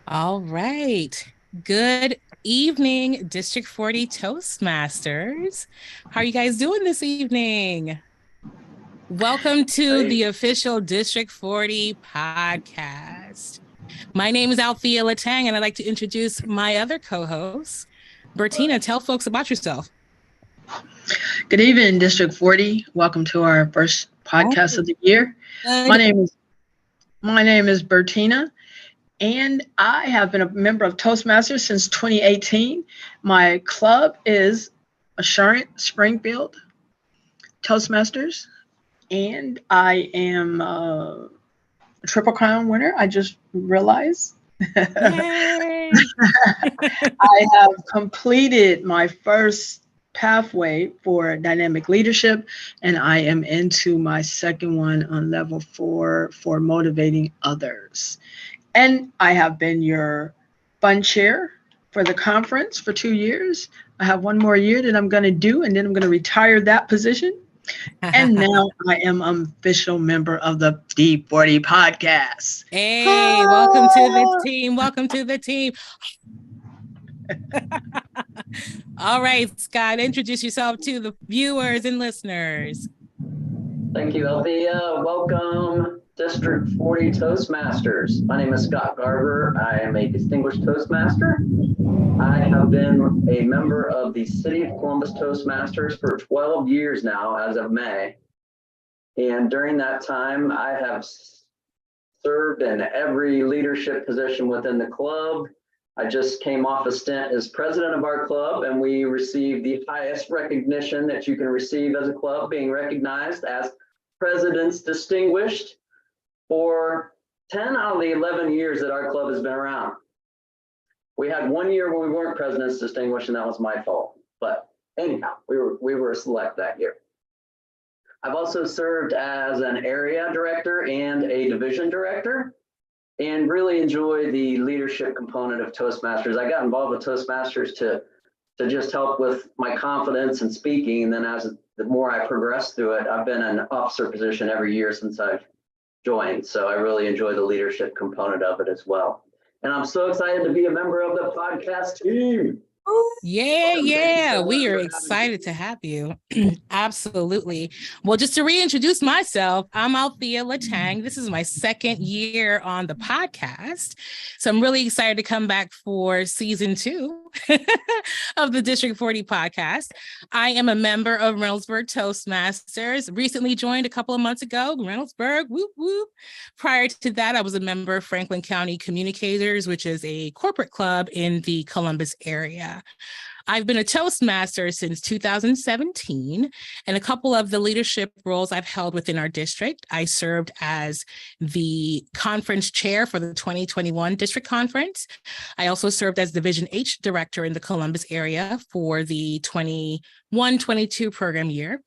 All right. Good evening, District 40 Toastmasters. How are you guys doing this evening? Welcome to the Hey, official District 40 podcast. My name is Althea Latang, and I'd like to introduce my other co-host, Bertina. Tell folks about yourself. good evening, District 40. Welcome to our first podcast of the year. My name is my name is Bertina, and I have been a member of Toastmasters since 2018. My club is Assurant Springfield Toastmasters, and I am a Triple Crown winner. I just realized. Yay! I have completed my first pathway for dynamic leadership, and I am into my second one on level 4 for motivating others. And I have been your fund chair for the conference for 2 years. I have one more year that I'm going to do, and then I'm going to retire that position. And now I am an official member of the D40 podcast. Hey, welcome to the team. Welcome to the team. All right, Scott, introduce yourself to the viewers and listeners. Thank you, Althea. Welcome, District 40 Toastmasters. My name is Scott Garber. I am a distinguished Toastmaster. I have been a member of the City of Columbus Toastmasters for 12 years now, as of May. And during that time, I have served in every leadership position within the club. I just came off a stint as president of our club, and we received the highest recognition that you can receive as a club, being recognized as President's Distinguished for 10 out of the 11 years that our club has been around. We had 1 year when we weren't President's Distinguished, and that was my fault. But anyhow, we were select that year. I've also served as an area director and a division director, and really enjoy the leadership component of Toastmasters. I got involved with Toastmasters to just help with my confidence in speaking. And then as the more I progressed through it, I've been in an officer position every year since I've joined. So I really enjoy the leadership component of it as well. And I'm so excited to be a member of the podcast team. Yeah. So much We are for having excited me. to have you. Absolutely. Well, just to reintroduce myself, I'm Althea Latang. This is my second year on the podcast. So I'm really excited to come back for season 2 of the District 40 podcast. I am a member of Reynoldsburg Toastmasters, recently joined a couple of months ago, Reynoldsburg, whoop, whoop. Prior to that, I was a member of Franklin County Communicators, which is a corporate club in the Columbus area. I've been a Toastmaster since 2017, and a couple of the leadership roles I've held within our district. I served as the conference chair for the 2021 district conference. I also served as Division H director in the Columbus area for the 21-22 program year.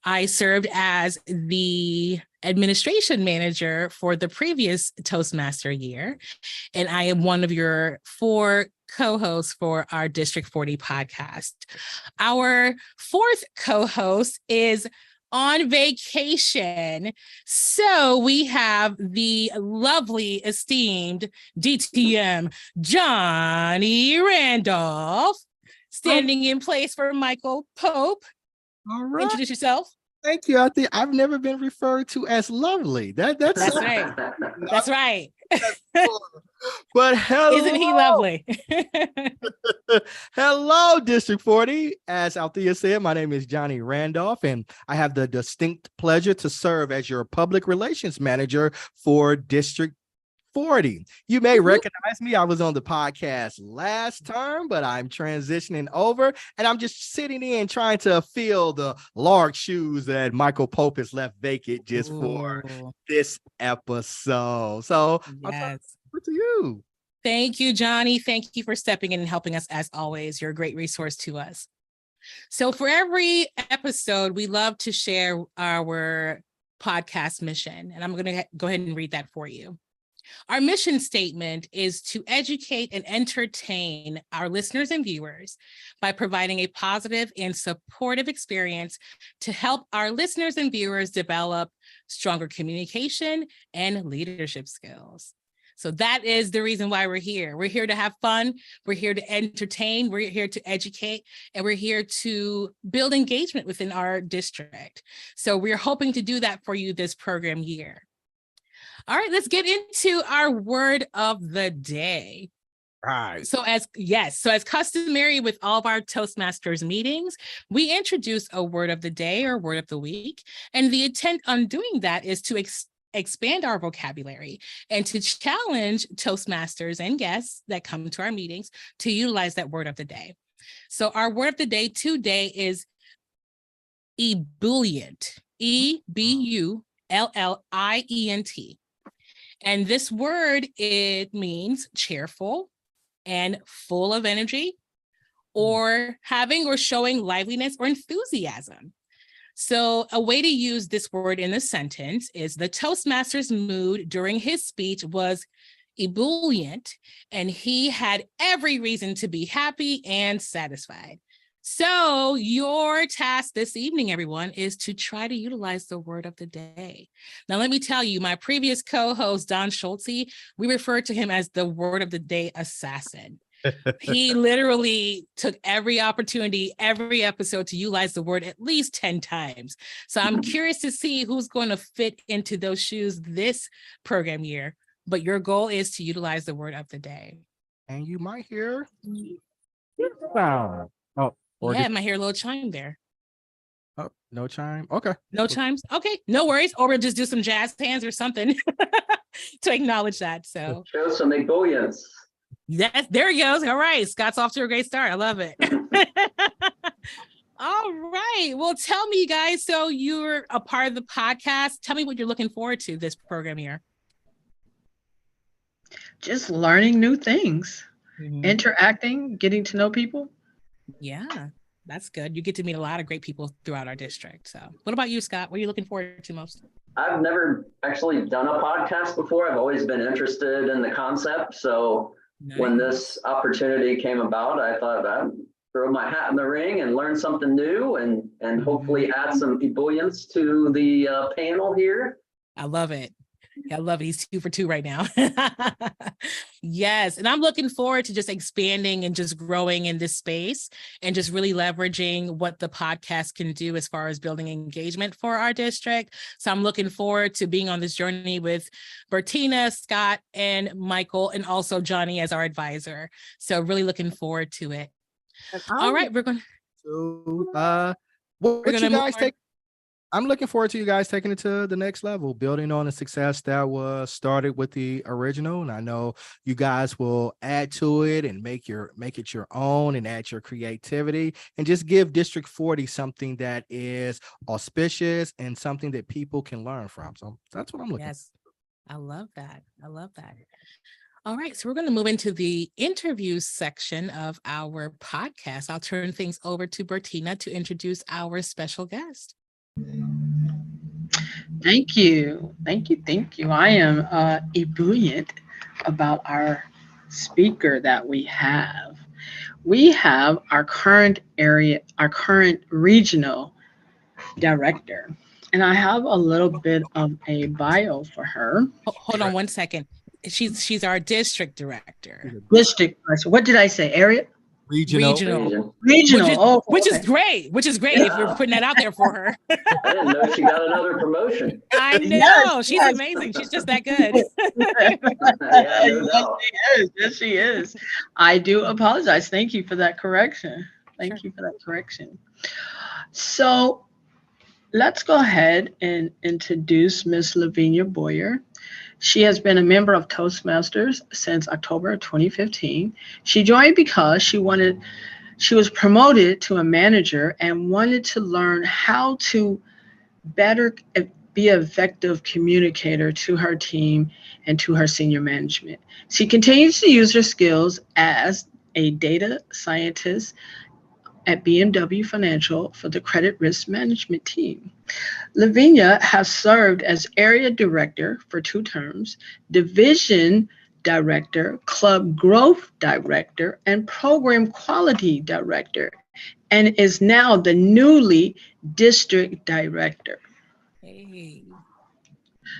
I served as the administration manager for the previous Toastmaster year, and I am one of your 4 co-hosts for our District 40 podcast. Our 4th co-host is on vacation. So we have the lovely, esteemed DTM Johnny Randolph standing in place for Michael Pope. All right. Introduce yourself. Thank you. I think I've never been referred to as lovely. That's That's right. That's right. But hello, Isn't he lovely? hello, District 40. As Althea said, my name is Johnny Randolph, and I have the distinct pleasure to serve as your public relations manager for District 40. You may recognize me. I was on the podcast last term, but I'm transitioning over and I'm just sitting in trying to fill the large shoes that Michael Pope has left vacant just for this episode. So I'll turn it over to you. Thank you, Johnny. Thank you for stepping in and helping us as always. You're a great resource to us. So for every episode, we love to share our podcast mission, and I'm going to go ahead and read that for you. Our mission statement is to educate and entertain our listeners and viewers by providing a positive and supportive experience to help our listeners and viewers develop stronger communication and leadership skills. So that is the reason why we're here. We're here to have fun. We're here to entertain. We're here to educate. And we're here to build engagement within our district. So we're hoping to do that for you this program year. All right, let's get into our word of the day. Right. So as customary with all of our Toastmasters meetings, we introduce a word of the day or word of the week. And the intent on doing that is to expand our vocabulary and to challenge Toastmasters and guests that come to our meetings to utilize that word of the day. So our word of the day today is ebullient, ebullient. And this word, it means cheerful and full of energy, or having or showing liveliness or enthusiasm. So a way to use this word in the sentence is the Toastmaster's mood during his speech was ebullient, and he had every reason to be happy and satisfied. So your task this evening, everyone, is to try to utilize the word of the day. Now, let me tell you, my previous co-host, Don Schultze, we referred to him as the word of the day assassin. He literally took every opportunity, every episode to utilize the word at least 10 times. So I'm curious to see who's going to fit into those shoes this program year. But your goal is to utilize the word of the day. And you might hear sound. Yeah, I might hear a little chime there. Oh, no chime. Okay. No chimes. Okay, no worries. Or we'll just do some jazz hands or something to acknowledge that. So Show some ebullience. yes, there he goes. All right, Scott's off to a great start. I love it. All right. Well, tell me, guys. So you're a part of the podcast. Tell me what you're looking forward to this program year. Just learning new things, interacting, getting to know people. Yeah, that's good. You get to meet a lot of great people throughout our district. So what about you, Scott? What are you looking forward to most? I've never actually done a podcast before. I've always been interested in the concept. So when this opportunity came about, I thought I'd throw my hat in the ring and learn something new and hopefully add some ebullience to the panel here. I love it. I love it. He's 2 for 2 right now. Yes. And I'm looking forward to just expanding and just growing in this space and just really leveraging what the podcast can do as far as building engagement for our district. So I'm looking forward to being on this journey with Bertina, Scott, and Michael, and also Johnny as our advisor. So really looking forward to it. All right. We're going to, what you guys take? I'm looking forward to you guys taking it to the next level, building on the success that was started with the original. And I know you guys will add to it and make it your own and add your creativity and just give District 40 something that is auspicious and something that people can learn from. So that's what I'm looking for. Yes, I love that. I love that. All right, so we're going to move into the interview section of our podcast. I'll turn things over to Bertina to introduce our special guest. Thank you. I am ebullient about our speaker that we have. We have our current regional director, and I have a little bit of a bio for her. Hold on 1 second. She's our district director. District director. What did I say? Area? Regional. Which is great if we're putting that out there for her. I didn't know she got another promotion. I know. She's amazing. She's just that good. Yes, she is. I do apologize. Thank you for that correction. So let's go ahead and introduce Ms. Lavinia Boyer. She has been a member of Toastmasters since October 2015. She joined because she was promoted to a manager and wanted to learn how to better be an effective communicator to her team and to her senior management. She continues to use her skills as a data scientist at BMW Financial for the credit risk management team. Lavinia has served as area director for 2 terms, division director, club growth director, and program quality director, and is now the newly district director. Hey.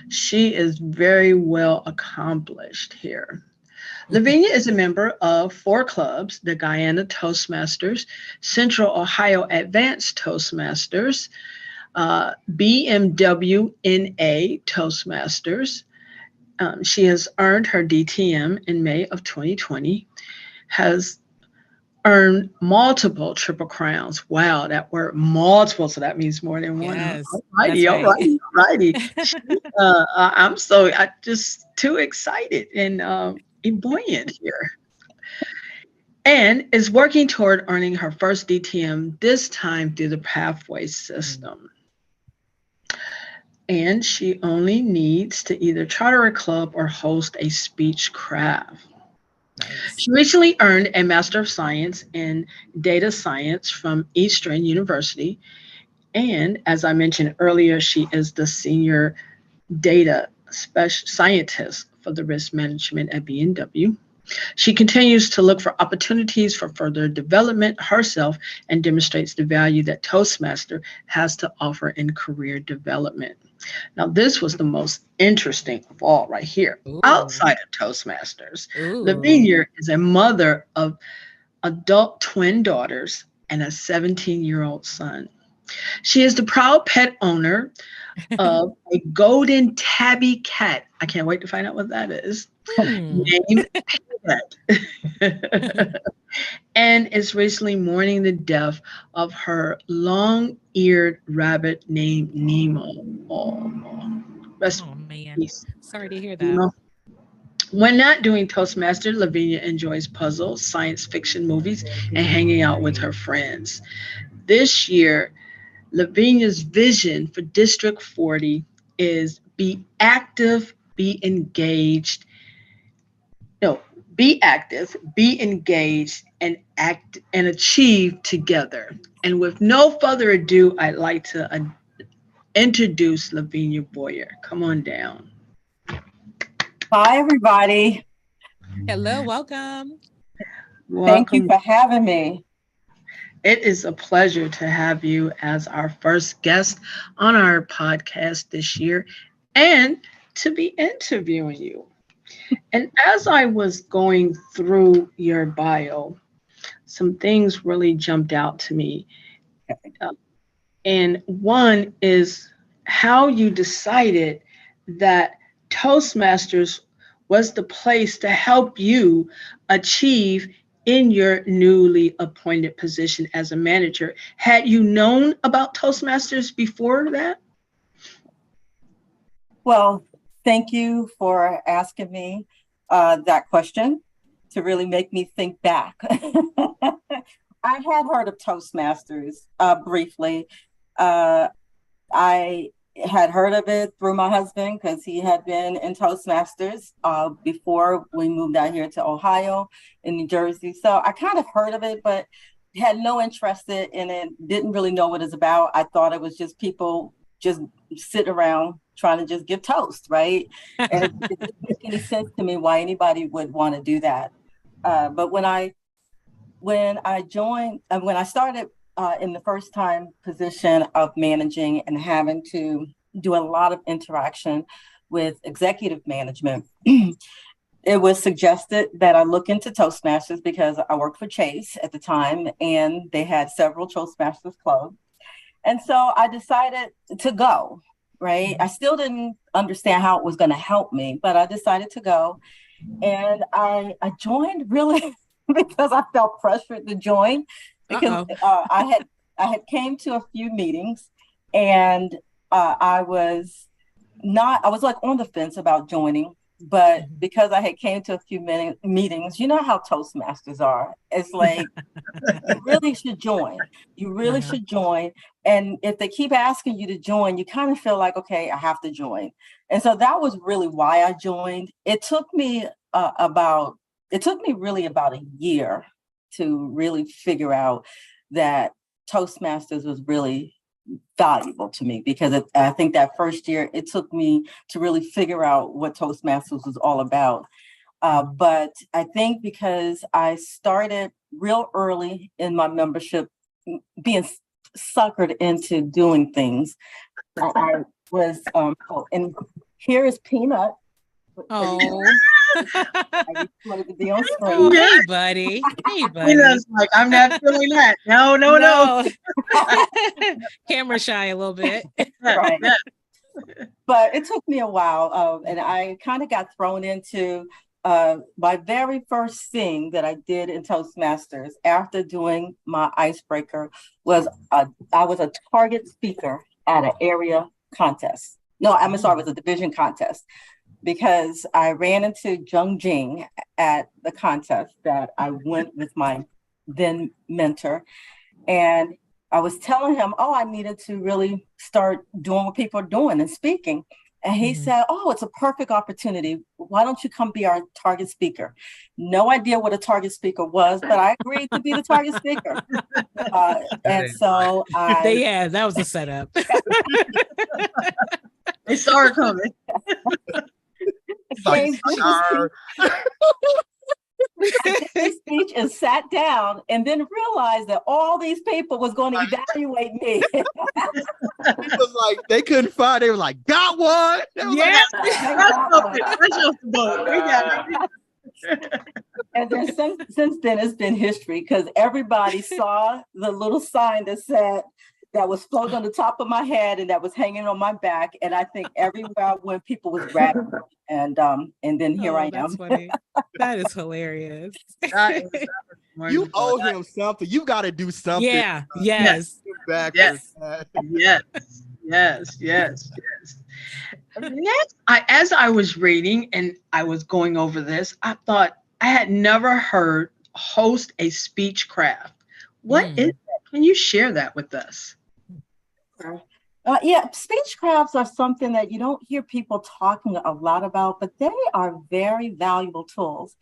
She is very well accomplished here. Lavinia is a member of 4 clubs: the Guyana Toastmasters, Central Ohio Advanced Toastmasters, BMW NA Toastmasters. She has earned her DTM in May of 2020, has earned multiple Triple Crowns. Wow, that word multiple, so that means more than one. Yes, Alrighty, that's right. alrighty. I'm just too excited and buoyant here. And is working toward earning her first DTM, this time through the Pathway system. And she only needs to either charter a club or host a speech craft. Nice. She recently earned a Master of Science in Data Science from Eastern University. And as I mentioned earlier, she is the Senior Data Scientist for the Risk Management at BMW. She continues to look for opportunities for further development herself and demonstrates the value that Toastmaster has to offer in career development. Now, this was the most interesting of all right here. Ooh. Outside of Toastmasters, Ooh. Lavinia is a mother of adult twin daughters and a 17-year-old son. She is the proud pet owner of a golden tabby cat. I can't wait to find out what that is. Named Pet. And is recently mourning the death of her long-eared rabbit named Nemo. Oh, man. peace. Sorry to hear that. Nemo. When not doing Toastmaster, Lavinia enjoys puzzles, science fiction movies, and hanging out with her friends. This year, Lavinia's vision for District 40 is be active, be engaged. No, be active, be engaged, and act and achieve together. And with no further ado, I'd like to introduce Lavinia Boyer. Come on down. Hi, everybody. Hello, welcome. Thank you for having me. It is a pleasure to have you as our first guest on our podcast this year and to be interviewing you. And as I was going through your bio, some things really jumped out to me. And one is how you decided that Toastmasters was the place to help you achieve in your newly appointed position as a manager. Had you known about Toastmasters before that? Well, thank you for asking me that question to really make me think back. I had heard of Toastmasters briefly. I had heard of it through my husband because he had been in Toastmasters before we moved out here to Ohio and New Jersey. So I kind of heard of it, but had no interest in it, didn't really know what it's about. I thought it was just people just sitting around trying to just give toast, right? And it didn't make any sense to me why anybody would want to do that. But when I joined, when I started in the first time position of managing and having to do a lot of interaction with executive management, it was suggested that I look into Toastmasters because I worked for Chase at the time and they had several Toastmasters clubs. And so I decided to go, right? I still didn't understand how it was going to help me, but I decided to go. And I joined really because I felt pressured to join because I had came to a few meetings and I was like on the fence about joining, but because I had came to a few meetings, you know how Toastmasters are. It's like, you really should join. You really should join. And if they keep asking you to join, you kind of feel like, okay, I have to join. And so that was really why I joined. It took me really about a year to really figure out that Toastmasters was really valuable to me because I think that first year it took me to really figure out what Toastmasters was all about. But I think because I started real early in my membership, being suckered into doing things, I was, and here is Peanut. Oh. I just wanted to be on Oh, screen. hey, buddy. Hey, buddy. Peanut's like, I'm not feeling that. No. Camera shy a little bit. Right. Yeah. But it took me a while, and I kind of got thrown into my very first thing that I did in Toastmasters after doing my icebreaker was I was a target speaker at an area contest. No, I'm sorry, it was a division contest, because I ran into Jung Jing at the contest that I went with my then mentor. And I was telling him, I needed to really start doing what people are doing and speaking. And he said, it's a perfect opportunity. Why don't you come be our target speaker? No idea what a target speaker was, but I agreed to be the target speaker. And so that was a setup. They saw her coming. Speech and sat down and then realized that all these people was going to evaluate me. It was like they couldn't find. They were like, "Got one." Yeah, and then since then it's been history, because everybody saw the little sign that was floating on the top of my head and that was hanging on my back, and I think everywhere I went, people was grabbing me. And then here I am. That's funny. That is hilarious. You owe him something. You got to do something. Yeah. Yes. Yes. Next, as I was reading and I was going over this, I thought I had never heard host a speechcraft. What is that? Can you share that with us? Speechcrafts are something that you don't hear people talking a lot about, but they are very valuable tools.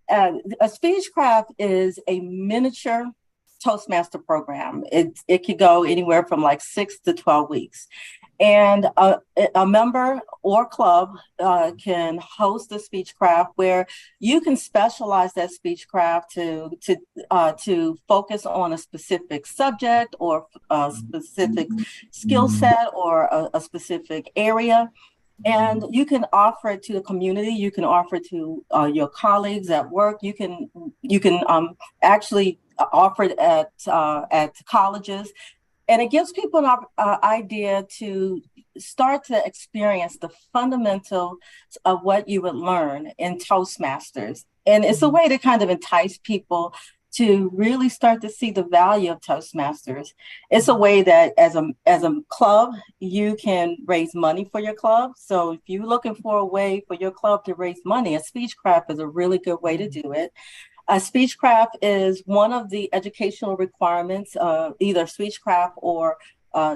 A speechcraft is a miniature Toastmaster program. It could go anywhere from like 6 to 12 weeks. And a member or club can host a speechcraft where you can specialize that speechcraft to focus on a specific subject or a specific skill set or a specific area. And you can offer it to the community. You can offer it to your colleagues at work. You can actually offer it at colleges. And it gives people an idea to start to experience the fundamentals of what you would learn in Toastmasters. And it's a way to kind of entice people to really start to see the value of Toastmasters. It's a way that as a club, you can raise money for your club. So if you're looking for a way for your club to raise money, a speechcraft is a really good way to do it. A speechcraft is one of the educational requirements, either speechcraft or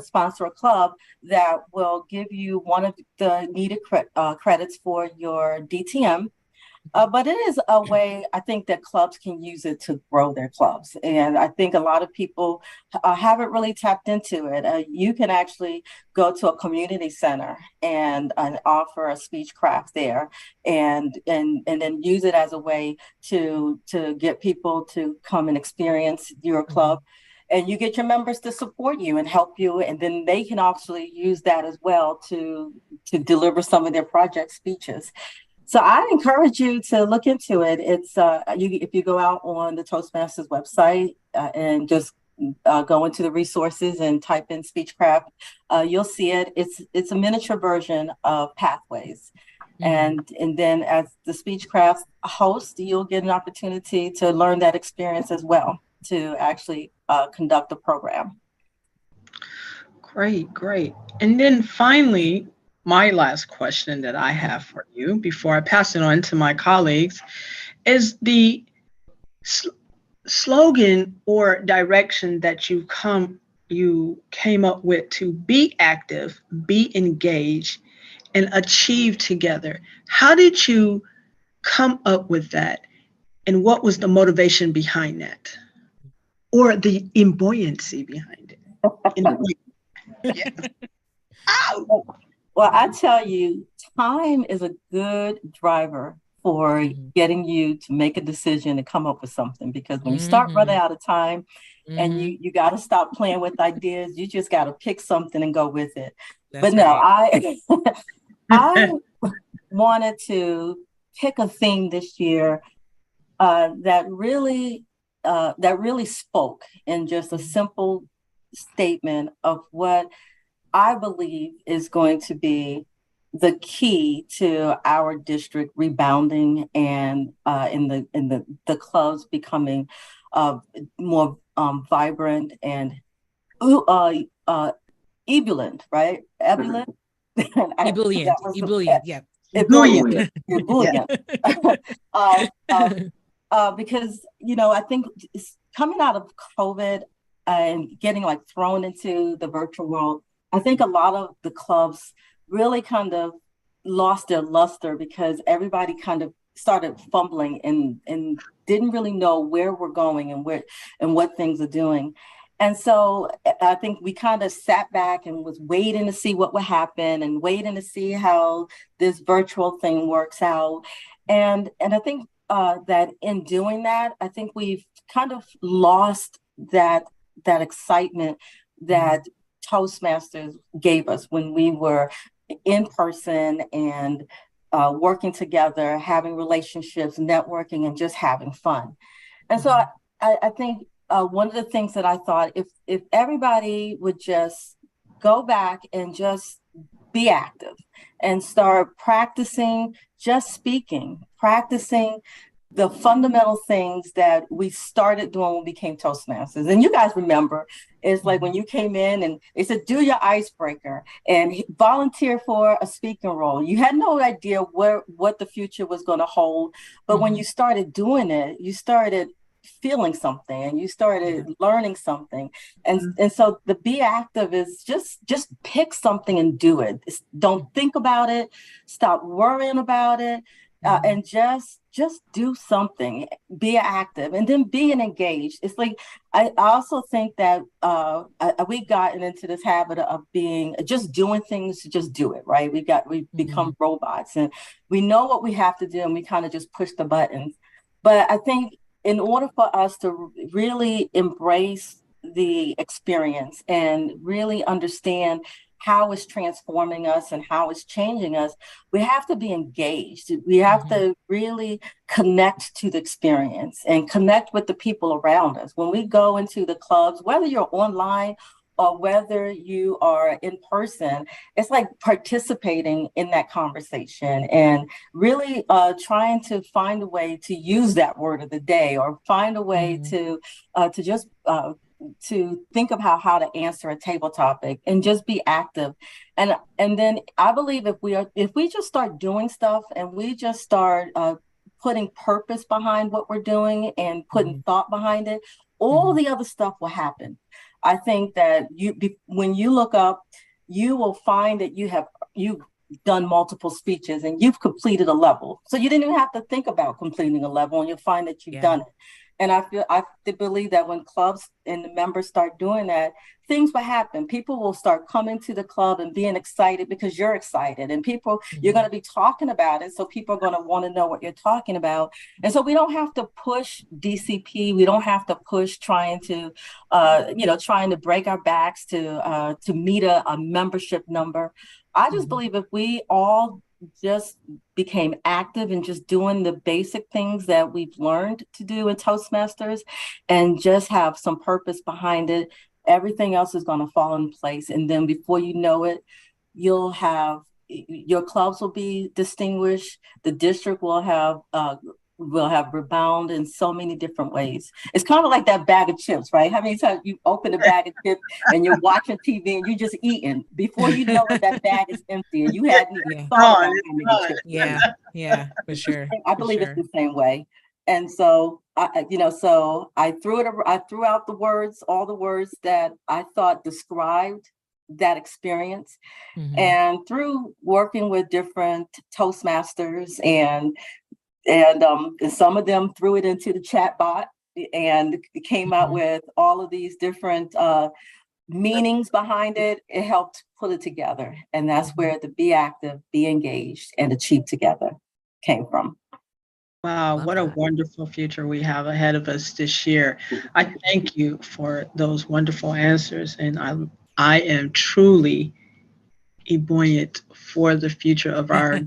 sponsor a club that will give you one of the needed credits for your DTM. But it is a way, I think, that clubs can use it to grow their clubs. And I think a lot of people haven't really tapped into it. You can actually go to a community center and offer a speechcraft there and then use it as a way to get people to come and experience your club. And you get your members to support you and help you. And then they can actually use that as well to deliver some of their project speeches. So I encourage you to look into it. It's if you go out on the Toastmasters website and just go into the resources and type in Speechcraft, you'll see it. It's a miniature version of Pathways. And then as the Speechcraft host, you'll get an opportunity to learn that experience as well, to actually conduct a program. Great. And then finally, my last question that I have for you before I pass it on to my colleagues is the slogan or direction that you came up with to be active, be engaged, and achieve together. How did you come up with that? And what was the motivation behind that? Or the buoyancy behind it? Yeah. Ow! Well, I tell you, time is a good driver for getting you to make a decision and come up with something. Because when you start running out of time and you got to stop playing with ideas, you just got to pick something and go with it. But no, I wanted to pick a theme this year that really spoke in just a simple statement of what I believe is going to be the key to our district rebounding and in the clubs becoming more vibrant and ebullient, right? Ebullient. Ebullient, yeah. Ebullient. Yeah. Because, I think coming out of COVID and getting like thrown into the virtual world, I think a lot of the clubs really kind of lost their luster because everybody kind of started fumbling and didn't really know where we're going and what things are doing. And so I think we kind of sat back and was waiting to see what would happen and waiting to see how this virtual thing works out. And I think that in doing that, I think we've kind of lost that excitement that Toastmasters gave us when we were in person and working together, having relationships, networking, and just having fun. And so I think one of the things that I thought, if everybody would just go back and just be active and start practicing just speaking, practicing the fundamental things that we started doing when we became Toastmasters. And you guys remember, it's like when you came in and they said, do your icebreaker and volunteer for a speaking role. You had no idea what the future was going to hold. But when you started doing it, you started feeling something and you started learning something. And so the be active is just pick something and do it. Don't think about it. Stop worrying about it. And just do something, be active, and then being engaged. It's like, I also think that we've gotten into this habit of being just doing things to just do it, right? We've become robots and we know what we have to do and we kind of just push the buttons. But I think in order for us to really embrace the experience and really understand how it's transforming us and how it's changing us, we have to be engaged. We have to really connect to the experience and connect with the people around us. When we go into the clubs, whether you're online or whether you are in person, it's like participating in that conversation and really trying to find a way to use that word of the day or find a way to just to think of how to answer a table topic and just be active. And then I believe if we just start doing stuff and we just start putting purpose behind what we're doing and putting thought behind it, all the other stuff will happen. I think that when you look up, you will find that you've done multiple speeches and you've completed a level. So you didn't even have to think about completing a level and you'll find that you've done it. And I believe that when clubs and the members start doing that, things will happen. People will start coming to the club and being excited because you're excited, and you're going to be talking about it. So people are going to want to know what you're talking about. And so we don't have to push DCP. We don't have to push trying to break our backs to meet a membership number. I just believe if we all just became active and just doing the basic things that we've learned to do in Toastmasters and just have some purpose behind it, everything else is going to fall in place. And then before you know it, your clubs will be distinguished. The district will have rebound in so many different ways. It's kind of like that bag of chips, right? How many times you open a bag of chips and you're watching TV and you're just eating before you know it, that bag is empty and you hadn't even thought about how many chips. Yeah, for sure. I believe it's the same way. And so I threw out all the words that I thought described that experience. And through working with different Toastmasters and some of them threw it into the chat bot and came out with all of these different meanings behind it. It helped put it together. And that's where the be active, be engaged, and achieve together came from. Wow, what a wonderful future we have ahead of us this year. I thank you for those wonderful answers. And I am truly ebullient for the future of our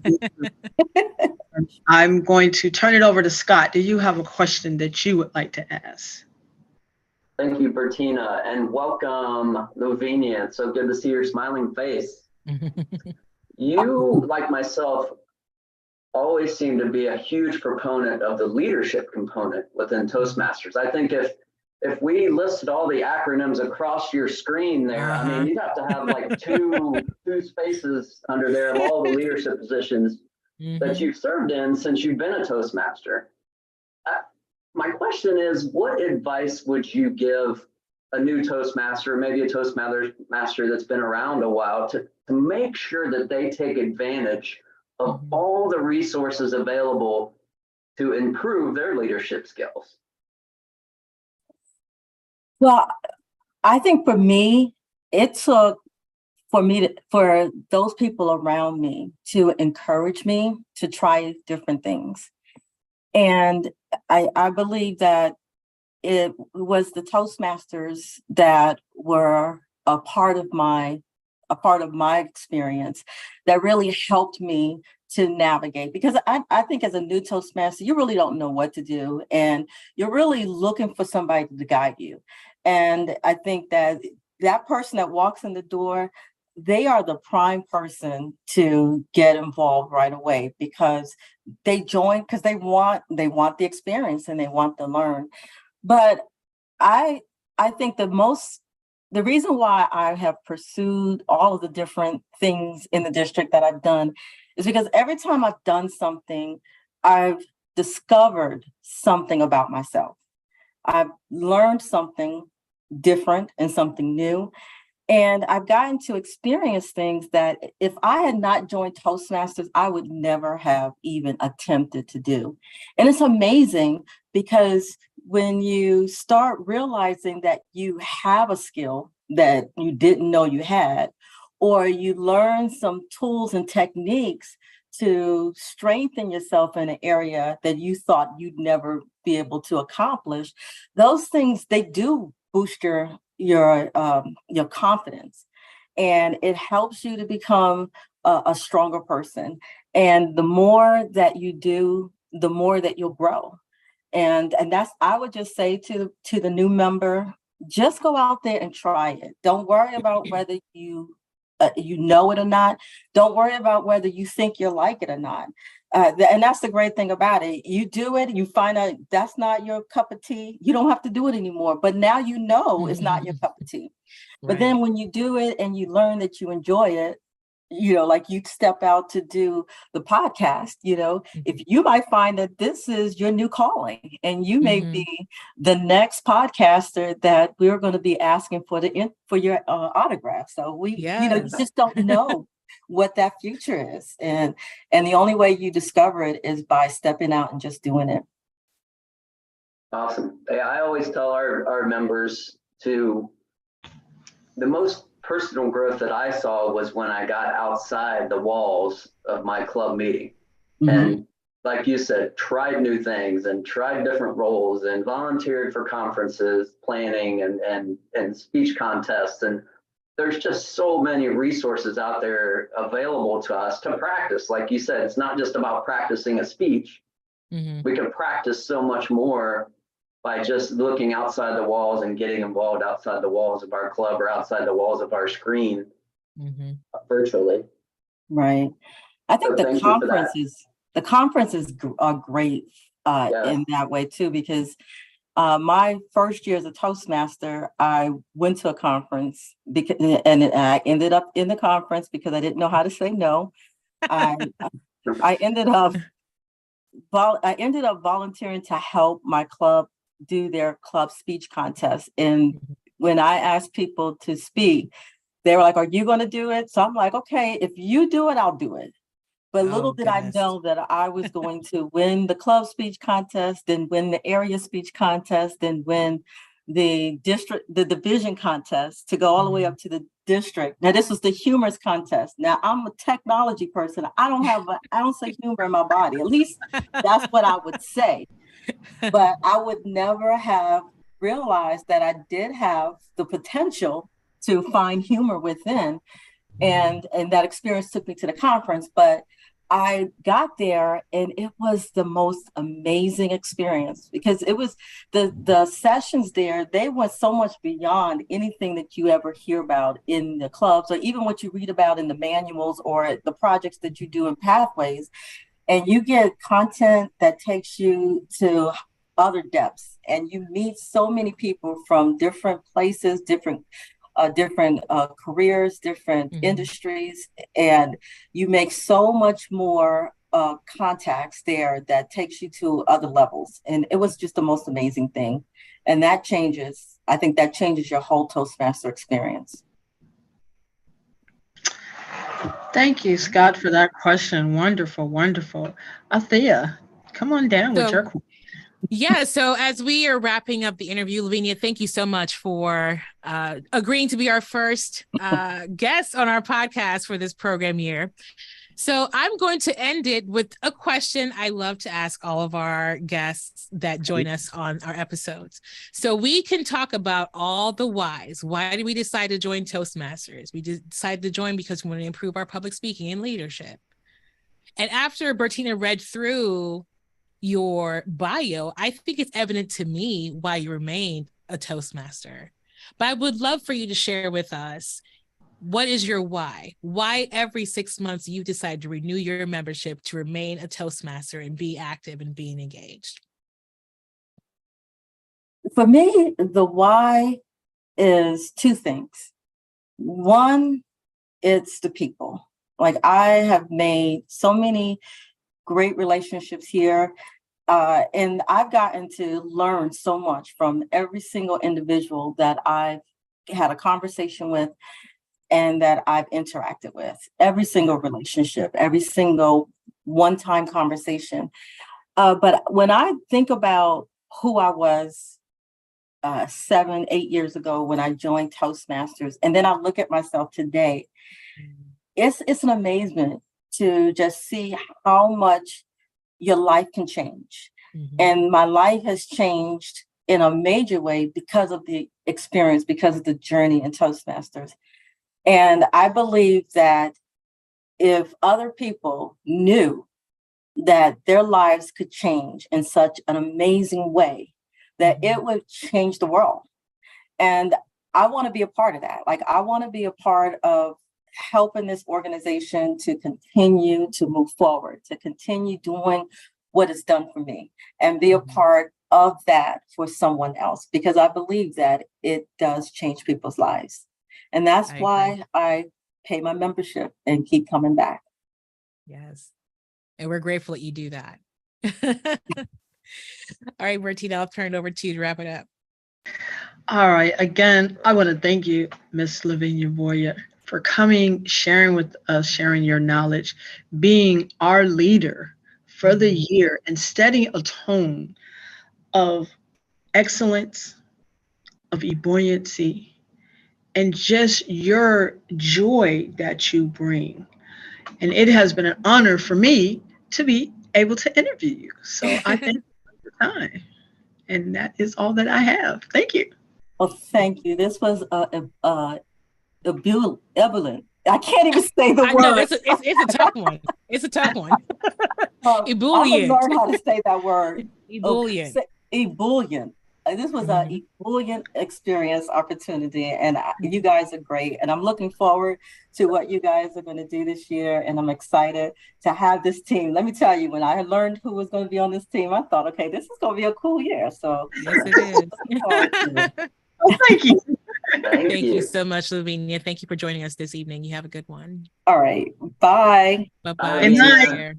I'm going to turn it over to Scott. Do you have a question that you would like to ask? Thank you, Bertina, and welcome, Lavinia. It's so good to see your smiling face. You, like myself, always seem to be a huge proponent of the leadership component within Toastmasters. I think if we listed all the acronyms across your screen there, I mean, you'd have to have like two spaces under there of all the leadership positions that you've served in since you've been a Toastmaster. My question is, what advice would you give a new Toastmaster, maybe a Toastmaster that's been around a while, to make sure that they take advantage of all the resources available to improve their leadership skills? Well, I think for me, it took for those people around me to encourage me to try different things. And I believe that it was the Toastmasters that were a part of my experience that really helped me to navigate, because I think as a new Toastmaster, you really don't know what to do, and you're really looking for somebody to guide you. And I think that person that walks in the door, they are the prime person to get involved right away, because they join because they want the experience and they want to learn. But I think the reason why I have pursued all of the different things in the district that I've done is because every time I've done something, I've discovered something about myself. I've learned something different and something new. And I've gotten to experience things that if I had not joined Toastmasters, I would never have even attempted to do. And it's amazing because when you start realizing that you have a skill that you didn't know you had, or you learn some tools and techniques to strengthen yourself in an area that you thought you'd never be able to accomplish, those things, they do boost your confidence, and it helps you to become a stronger person. And the more that you do, the more that you'll grow. And that's, I would just say to the new member, just go out there and try it. Don't worry about whether you know it or not. Don't worry about whether you think you like it or not. And that's the great thing about it. You do it, you find out that's not your cup of tea. You don't have to do it anymore. But now you know it's not your cup of tea. But then when you do it and you learn that you enjoy it, like you step out to do the podcast, if you might find that this is your new calling, and you may be the next podcaster that we're going to be asking for your autograph. So you just don't know what that future is. And the only way you discover it is by stepping out and just doing it. Awesome. Yeah, I always tell our members the most personal growth that I saw was when I got outside the walls of my club meeting. And like you said, tried new things and tried different roles and volunteered for conferences, planning and speech contests. And there's just so many resources out there available to us to practice. Like you said, it's not just about practicing a speech. We can practice so much more by just looking outside the walls and getting involved outside the walls of our club or outside the walls of our screen virtually. Right. I think the conferences are great in that way too, because my first year as a Toastmaster, I went to a conference and I ended up in the conference because I didn't know how to say no. I ended up volunteering to help my club do their club speech contest. And when I asked people to speak, they were like, "Are you going to do it?" So I'm like, "Okay, if you do it, I'll do it." But little did I know that I was going to win the club speech contest, then win the area speech contest, then win the division contest to go all the way up to the district. Now, this was the humorous contest. Now, I'm a technology person. I don't say humor in my body. At least that's what I would say. But I would never have realized that I did have the potential to find humor within. And that experience took me to the conference. But I got there and it was the most amazing experience, because it was the sessions there, they went so much beyond anything that you ever hear about in the clubs, or even what you read about in the manuals or the projects that you do in Pathways. And you get content that takes you to other depths, and you meet so many people from different places, different careers, different industries, and you make so much more contacts there that takes you to other levels. And it was just the most amazing thing. And I think that changes your whole Toastmaster experience. Thank you, Scott, for that question. Wonderful, wonderful. Althea, come on down with your question. Yeah, so as we are wrapping up the interview, Lavinia, thank you so much for agreeing to be our first guest on our podcast for this program year. So I'm going to end it with a question I love to ask all of our guests that join us on our episodes. So we can talk about all the whys. Why did we decide to join Toastmasters? We decided to join because we want to improve our public speaking and leadership. And after Bertina read through your bio, I think it's evident to me why you remained a Toastmaster. But I would love for you to share with us, what is your why? Why every 6 months you decide to renew your membership to remain a Toastmaster and be active and being engaged? For me, the why is two things. One, it's the people. Like, I have made so many great relationships here. And I've gotten to learn so much from every single individual that I've had a conversation with and that I've interacted with. Every single relationship, every single one-time conversation. But when I think about who I was 7, 8 years ago when I joined Toastmasters, and then I look at myself today, it's an amazement to just see how much your life can change. And my life has changed in a major way because of the experience, because of the journey in Toastmasters. And I believe that if other people knew that their lives could change in such an amazing way, that it would change the world. And I want to be a part of that. Like, I want to be a part of helping this organization to continue to move forward, to continue doing what it's done for me, and be a part of that for someone else, because I believe that it does change people's lives. And that's why I pay my membership and keep coming back. Yes. And we're grateful that you do that. All right, Bertina, I'll turn it over to you to wrap it up. All right. Again, I want to thank you, Miss Lavinia Boyer, for coming, sharing with us, sharing your knowledge, being our leader for the year, and setting a tone of excellence, of ebulliency, and just your joy that you bring. And it has been an honor for me to be able to interview you. So I thank you for your time. And that is all that I have. Thank you. Well, thank you. This was ebullient. I can't even say the word. No, it's a tough one. It's a tough one. Ebullient. I learned how to say that word. Ebullient. Ebullient. This was an ebullient experience, opportunity, and you guys are great. And I'm looking forward to what you guys are going to do this year. And I'm excited to have this team. Let me tell you, when I learned who was going to be on this team, I thought, okay, this is going to be a cool year. So yes, it is. Well, thank you. Thank you so much, Lavinia. Thank you for joining us this evening. You have a good one. All right. Bye. Bye-bye. Good night.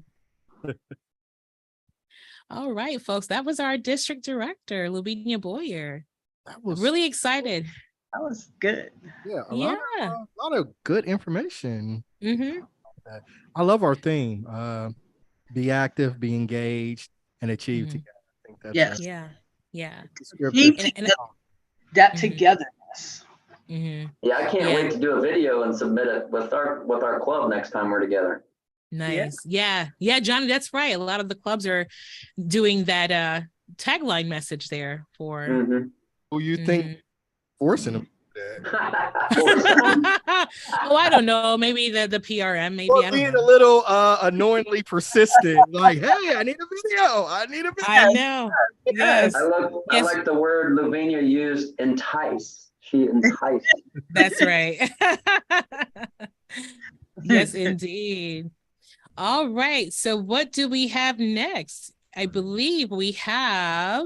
All right, folks. That was our district director, Lavinia Boyer. That was really excited. That was good. Yeah, a lot of good information. Mm-hmm. I love our theme. Be active, be engaged, and achieve together. I think that's that togetherness. Yeah, I can't wait to do a video and submit it with our club next time we're together. Nice. Yeah, Johnny, that's right. A lot of the clubs are doing that tagline message there for who you think forcing them Oh, I don't know. Maybe the PRM. Maybe Or I don't being know. a little annoyingly persistent, like, hey, I need a video. I need a video. I know. Yes. I Yes. like the word Lavinia used, entice. She enticed. That's right. Yes, indeed. All right. So what do we have next? I believe we have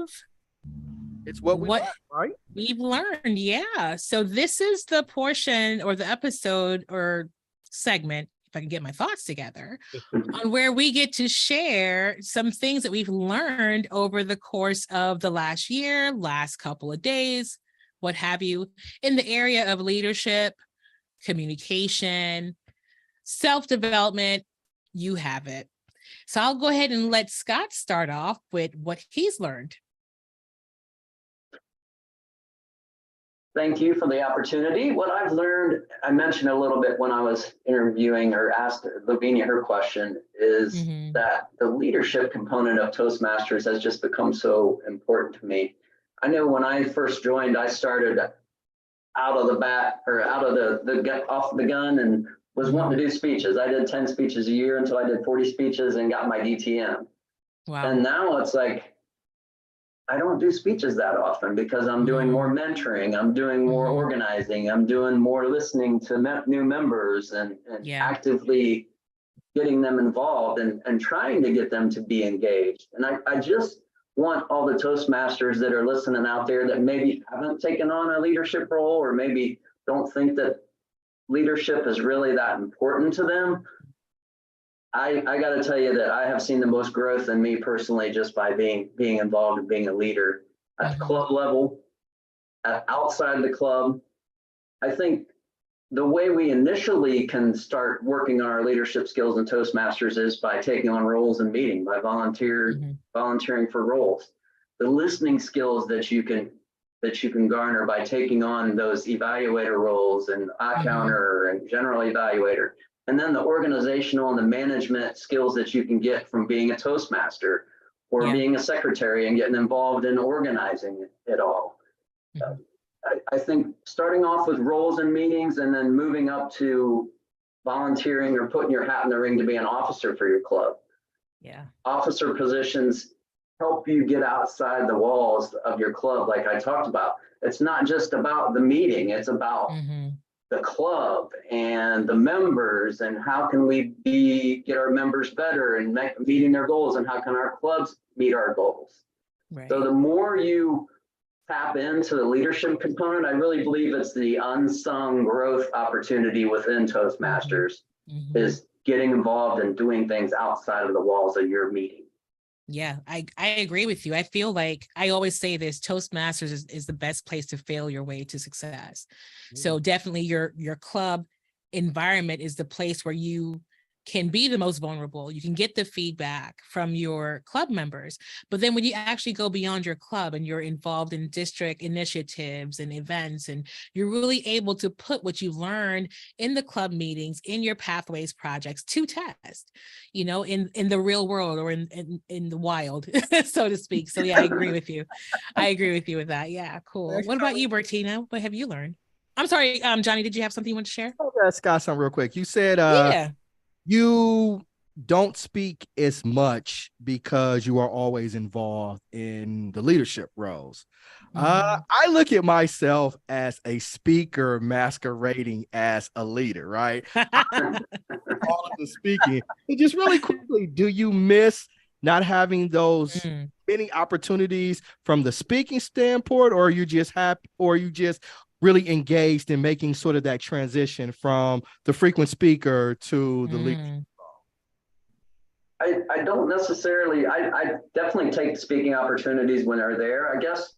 It's what we what want, right? we've learned. Yeah. So this is the portion or the episode or segment, if I can get my thoughts together, on where we get to share some things that we've learned over the course of the last year, last couple of days, what have you, in the area of leadership, communication, self-development. You have it. So I'll go ahead and let Scott start off with what he's learned. Thank you for the opportunity. What I've learned, I mentioned a little bit when I was interviewing or asked Lavinia her question, is that the leadership component of Toastmasters has just become so important to me. I know when I first joined, I started out of the bat or out of off the gun and was wanting to do speeches. I did 10 speeches a year until I did 40 speeches and got my DTM. Wow. And now it's like, I don't do speeches that often because I'm doing more mentoring, I'm doing more organizing, I'm doing more listening to new members and actively getting them involved and trying to get them to be engaged. And I just want all the Toastmasters that are listening out there that maybe haven't taken on a leadership role or maybe don't think that leadership is really that important to them. I got to tell you that I have seen the most growth in me personally just by being involved and being a leader at the club level, outside the club. I think the way we initially can start working on our leadership skills in Toastmasters is by taking on roles in meeting, by volunteering for roles. The listening skills that you can garner by taking on those evaluator roles and eye counter and general evaluator. And then the organizational and the management skills that you can get from being a Toastmaster or being a secretary and getting involved in organizing it all. I think starting off with roles and meetings and then moving up to volunteering or putting your hat in the ring to be an officer for your club. Yeah. Officer positions help you get outside the walls of your club, like I talked about. It's not just about the meeting, it's about the club and the members and how can we get our members better and meeting their goals and how can our clubs meet our goals. Right. So the more you tap into the leadership component, I really believe it's the unsung growth opportunity within Toastmasters is getting involved and doing things outside of the walls of your meeting. Yeah, I agree with you. I feel like I always say this, Toastmasters is the best place to fail your way to success. So definitely your club environment is the place where you can be the most vulnerable. You can get the feedback from your club members. But then when you actually go beyond your club and you're involved in district initiatives and events, and you're really able to put what you learned in the club meetings, in your pathways projects to test, you know, in the real world or in the wild, so to speak. So yeah, I agree with you. I agree with you with that. Yeah, cool. What about you, Bertina? What have you learned? I'm sorry, Johnny, did you have something you want to share? I'll ask Scott something real quick. You said you don't speak as much because you are always involved in the leadership roles. I look at myself as a speaker masquerading as a leader, right? All of the speaking. And just really quickly, do you miss not having those many opportunities from the speaking standpoint, or are you just happy, or are you just really engaged in making sort of that transition from the frequent speaker to the leader? I don't necessarily, I definitely take speaking opportunities when they're there. I guess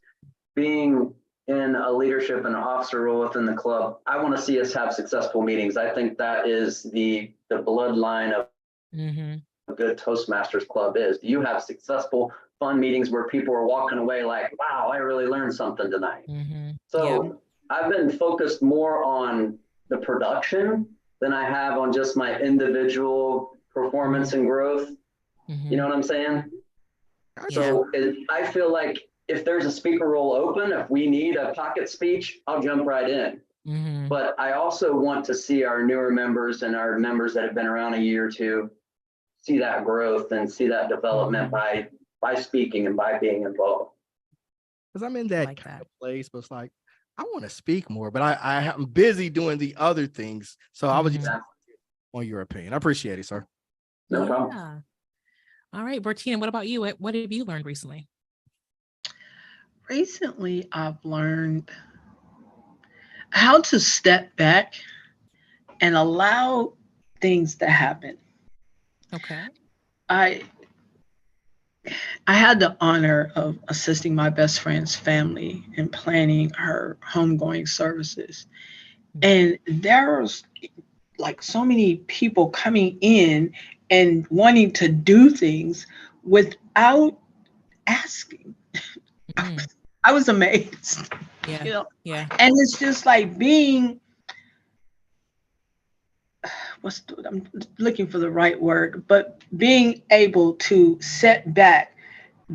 being in a leadership and officer role within the club, I want to see us have successful meetings. I think that is the bloodline of a good Toastmasters club is. You have successful, fun meetings where people are walking away like, wow, I really learned something tonight. So I've been focused more on the production than I have on just my individual performance and growth. You know what I'm saying? So I feel like if there's a speaker role open, if we need a pocket speech, I'll jump right in. Mm-hmm. But I also want to see our newer members and our members that have been around a year or two see that growth and see that development by speaking and by being involved. Because I'm in that Like kind that. of place, but it's like, I want to speak more, but I'm busy doing the other things. So I was just on your opinion. I appreciate it, sir. No Yeah. problem. All right, Bertina, what about you? What have you learned recently? Recently, I've learned how to step back and allow things to happen. Okay. I had the honor of assisting my best friend's family in planning her homegoing services. And there's like so many people coming in and wanting to do things without asking. Mm. I was amazed. Yeah. You know, Yeah. and it's just like being, I'm looking for the right word, but being able to set back,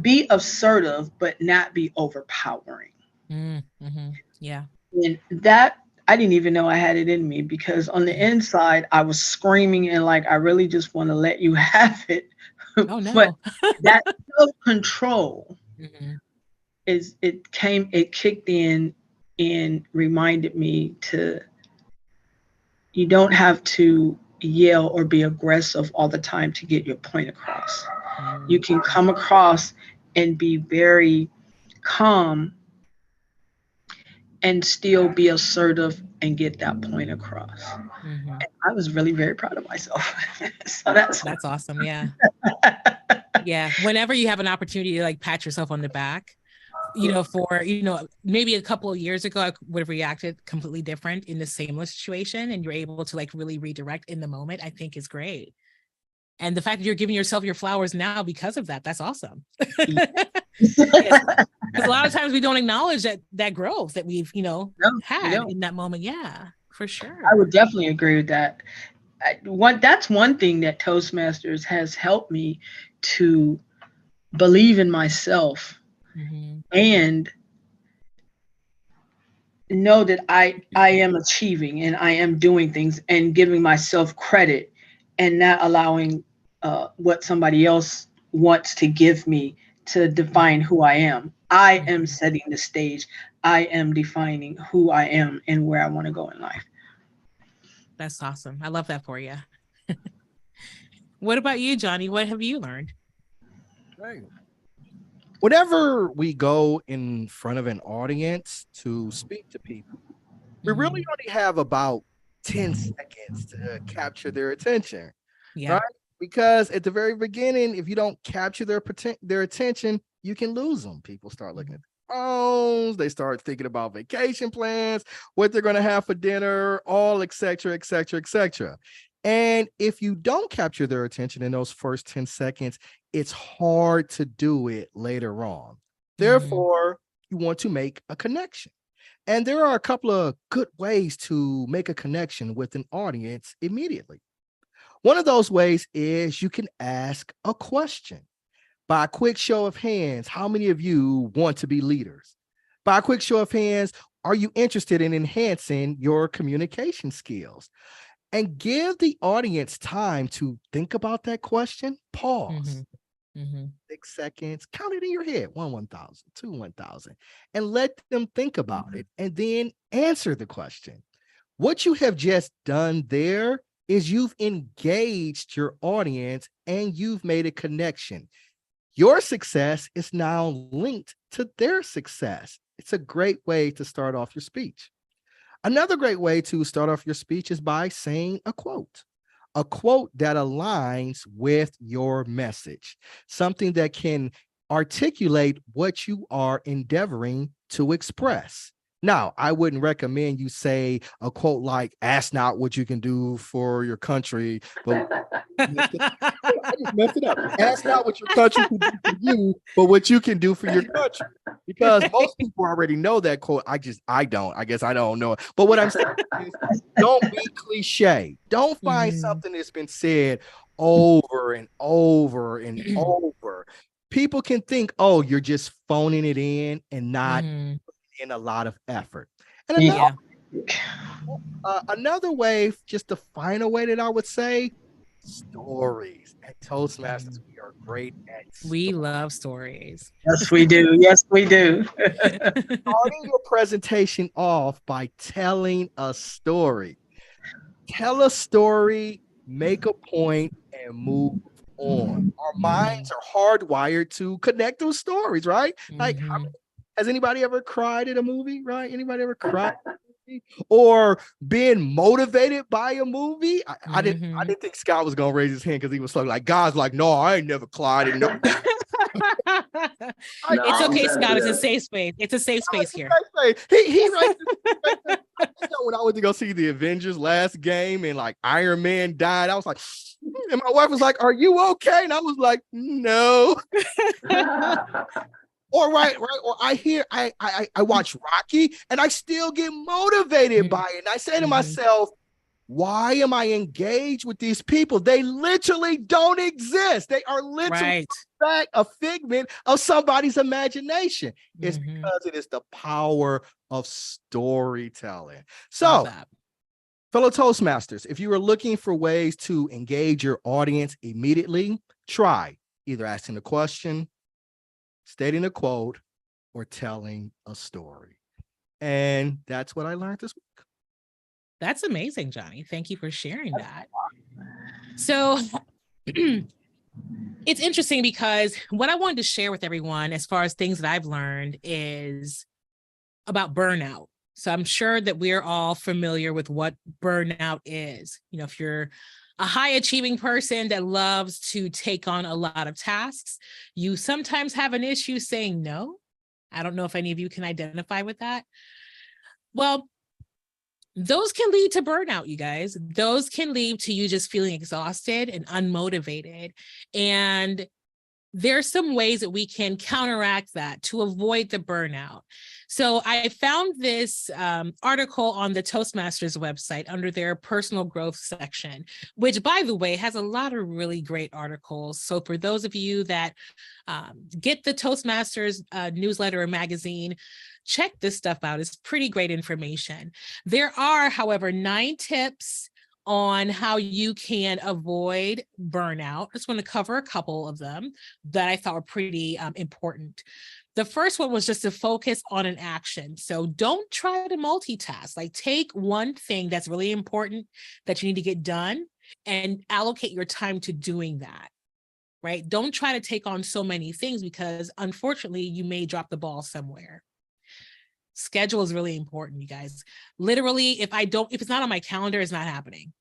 be assertive, but not be overpowering. Mm-hmm. Yeah. And that, I didn't even know I had it in me, because on the inside, I was screaming and like, I really just want to let you have it. Oh no. But that self-control Mm-hmm. it kicked in and reminded me to, you don't have to yell or be aggressive all the time to get your point across. You can come across and be very calm and still be assertive and get that point across. Mm-hmm. And I was really very proud of myself. So that's awesome. Yeah. Yeah. Whenever you have an opportunity to like pat yourself on the back, for, maybe a couple of years ago, I would have reacted completely different in the same situation, and you're able to like really redirect in the moment, I think is great. And the fact that you're giving yourself your flowers now because of that, that's awesome. Because a lot of times we don't acknowledge that growth that we've, had in that moment. Yeah, for sure. I would definitely agree with that. That's one thing that Toastmasters has helped me to believe in myself and know that I am achieving and I am doing things and giving myself credit and not allowing what somebody else wants to give me to define who I am. I am setting the stage. I am defining who I am and where I want to go in life. That's awesome. I love that for you. What about you, Johnny? What have you learned? Right. Whenever we go in front of an audience to speak to people, we really only have about 10 seconds to capture their attention. Yeah. Right? Because at the very beginning, if you don't capture their attention, you can lose them. People start looking at their phones, they start thinking about vacation plans, what they're going to have for dinner, all et cetera, et cetera, et cetera. And if you don't capture their attention in those first 10 seconds, it's hard to do it later on. Therefore, you want to make a connection. And there are a couple of good ways to make a connection with an audience immediately. One of those ways is you can ask a question. By a quick show of hands, how many of you want to be leaders? By a quick show of hands, are you interested in enhancing your communication skills? And give the audience time to think about that question. Pause. 6 seconds, count it in your head. 1, 1,000, 2, 1,000, and let them think about it and then answer the question. What you have just done there is you've engaged your audience and you've made a connection. Your success is now linked to their success. It's a great way to start off your speech. Another great way to start off your speech is by saying a quote that aligns with your message, something that can articulate what you are endeavoring to express. Now, I wouldn't recommend you say a quote like, ask not what you can do for your country, but I just messed it up. Ask not what your country can do for you, but what you can do for your country. Because most people already know that quote. I guess I don't know it. But what I'm saying is, don't be cliche. Don't find something that's been said over and over and over. people can think, oh, you're just phoning it in and not Mhm. in a lot of effort. And another, another way, just the final way that I would say, stories. At Toastmasters, we are great at We stories. love stories. Yes, we do. Yes, we do. Starting your presentation off by telling a story. Tell a story, make a point, and move on. Our minds are hardwired to connect those stories, right? Like, Mhm. has anybody ever cried at a movie, right? Anybody ever cried at a movie? Or been motivated by a movie? I Mhm. didn't think Scott was gonna raise his hand because he was like, God's like, no, I ain't never cried. And no, I, No, It's I'm okay, Scott. It's a sensitive. safe space. It's a safe space here. he right there. You know, when I went to go see the Avengers last game and like Iron Man died, I was like, and my wife was like, "Are you okay?" And I was like, "No." Or right. Or I watch Rocky and I still get motivated by it. And I say to Mhm. myself, why am I engaged with these people? They literally don't exist. They are literally Right. a figment of somebody's imagination. It's Mhm. because it is the power of storytelling. Love So, that. fellow Toastmasters, if you are looking for ways to engage your audience immediately, try either asking a question, stating a quote, or telling a story. And that's what I learned this week. That's amazing, Johnny. Thank you for sharing that. So it's interesting because what I wanted to share with everyone as far as things that I've learned is about burnout. So I'm sure that we're all familiar with what burnout is. You know, if you're a high achieving person that loves to take on a lot of tasks, you sometimes have an issue saying no. I don't know if any of you can identify with that. Well, those can lead to burnout, you guys. Those can lead to you just feeling exhausted and unmotivated. And there's some ways that we can counteract that to avoid the burnout. So I found this article on the Toastmasters website under their personal growth section, which, by the way, has a lot of really great articles. So for those of you that get the Toastmasters newsletter or magazine, check this stuff out. It's pretty great information. There are, however, 9 tips on how you can avoid burnout. I just want to cover a couple of them that I thought were pretty important. The first one was just to focus on an action. So don't try to multitask. Like, take one thing that's really important that you need to get done and allocate your time to doing that. Right? Don't try to take on so many things because unfortunately you may drop the ball somewhere. Schedule is really important, you guys. Literally, if it's not on my calendar, it's not happening.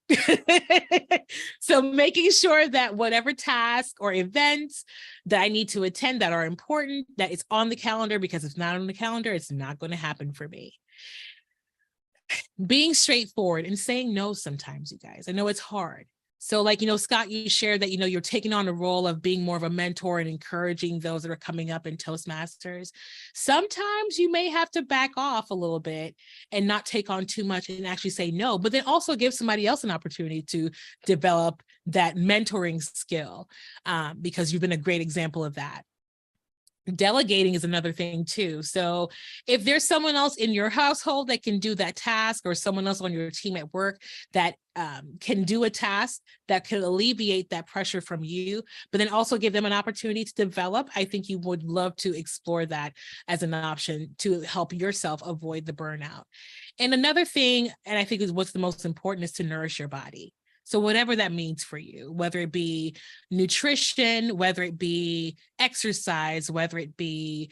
So making sure that whatever task or events that I need to attend that are important, that it's on the calendar, because if it's not on the calendar, it's not going to happen for me. Being straightforward and saying no sometimes, you guys. I know it's hard. So like, Scott, you shared that, you're taking on the role of being more of a mentor and encouraging those that are coming up in Toastmasters. Sometimes you may have to back off a little bit and not take on too much and actually say no, but then also give somebody else an opportunity to develop that mentoring skill, because you've been a great example of that. Delegating is another thing too. So if there's someone else in your household that can do that task, or someone else on your team at work that can do a task that could alleviate that pressure from you, but then also give them an opportunity to develop, I think you would love to explore that as an option to help yourself avoid the burnout. And another thing, and I think is what's the most important, is to nourish your body. So whatever that means for you, whether it be nutrition, whether it be exercise, whether it be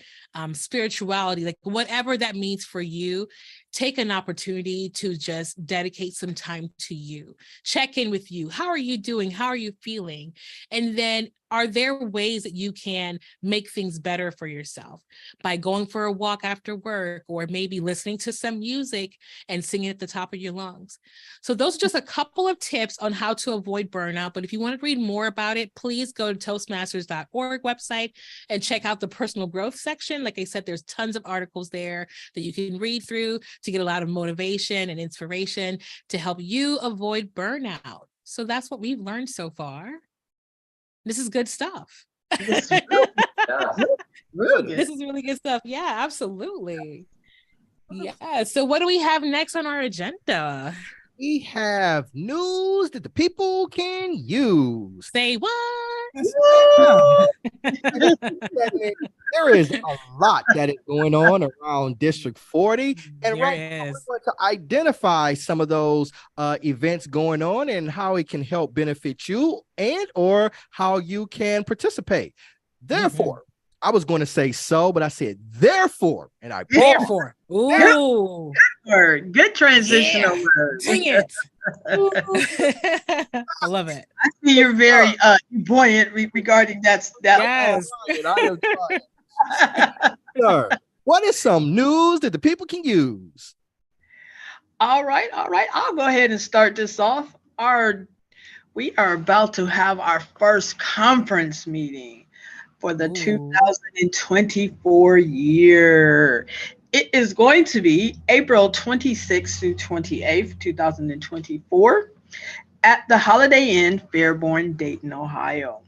spirituality, like whatever that means for you, take an opportunity to just dedicate some time to you. Check in with you. How are you doing? How are you feeling? And then, are there ways that you can make things better for yourself by going for a walk after work, or maybe listening to some music and singing at the top of your lungs? So those are just a couple of tips on how to avoid burnout. But if you want to read more about it, please go to Toastmasters.org website and check out the personal growth section. Like I said, there's tons of articles there that you can read through to get a lot of motivation and inspiration to help you avoid burnout. So that's what we've learned so far. This is good stuff. Yes. Real good. This is really good stuff. Yeah, absolutely. Yeah. So what do we have next on our agenda? We have news that the people can use. Say what? There is a lot that is going on around District 40. And There right now, is. we're going to identify some of those events going on and how it can help benefit you and or how you can participate. Therefore, I was going to say so, but I said therefore, and I Therefore. Ooh. Word. Good transitional Yeah. word. Dang it. I love it. I see you're very buoyant regarding that. Yes. Sir, what is some news that the people can use? All right. I'll go ahead and start this off. We are about to have our first conference meeting for the 2024 year. It is going to be April 26th through 28th, 2024 at the Holiday Inn, Fairborn, Dayton, Ohio.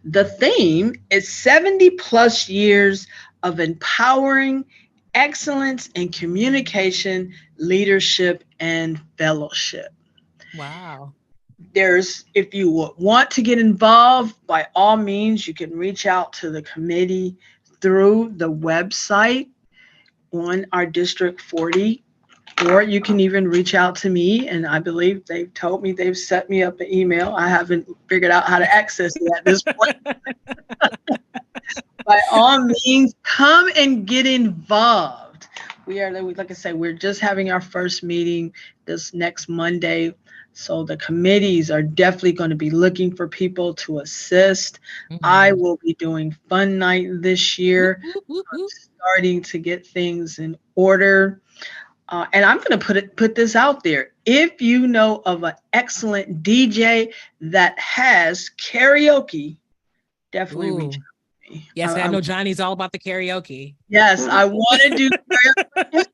The theme is 70 plus years of empowering excellence in communication, leadership, and fellowship. Wow. If you want to get involved, by all means, you can reach out to the committee through the website on our District 40, or you can even reach out to me, and I believe they've told me they've set me up an email. I haven't figured out how to access it at this point. By all means, come and get involved. Like I said, we're just having our first meeting this next Monday. So the committees are definitely going to be looking for people to assist. I will be doing fun night this year, starting to get things in order. And I'm going to put this out there. If you know of an excellent DJ that has karaoke, definitely reach out to me. Yes, I know Johnny's all about the karaoke. Yes, I want to do karaoke.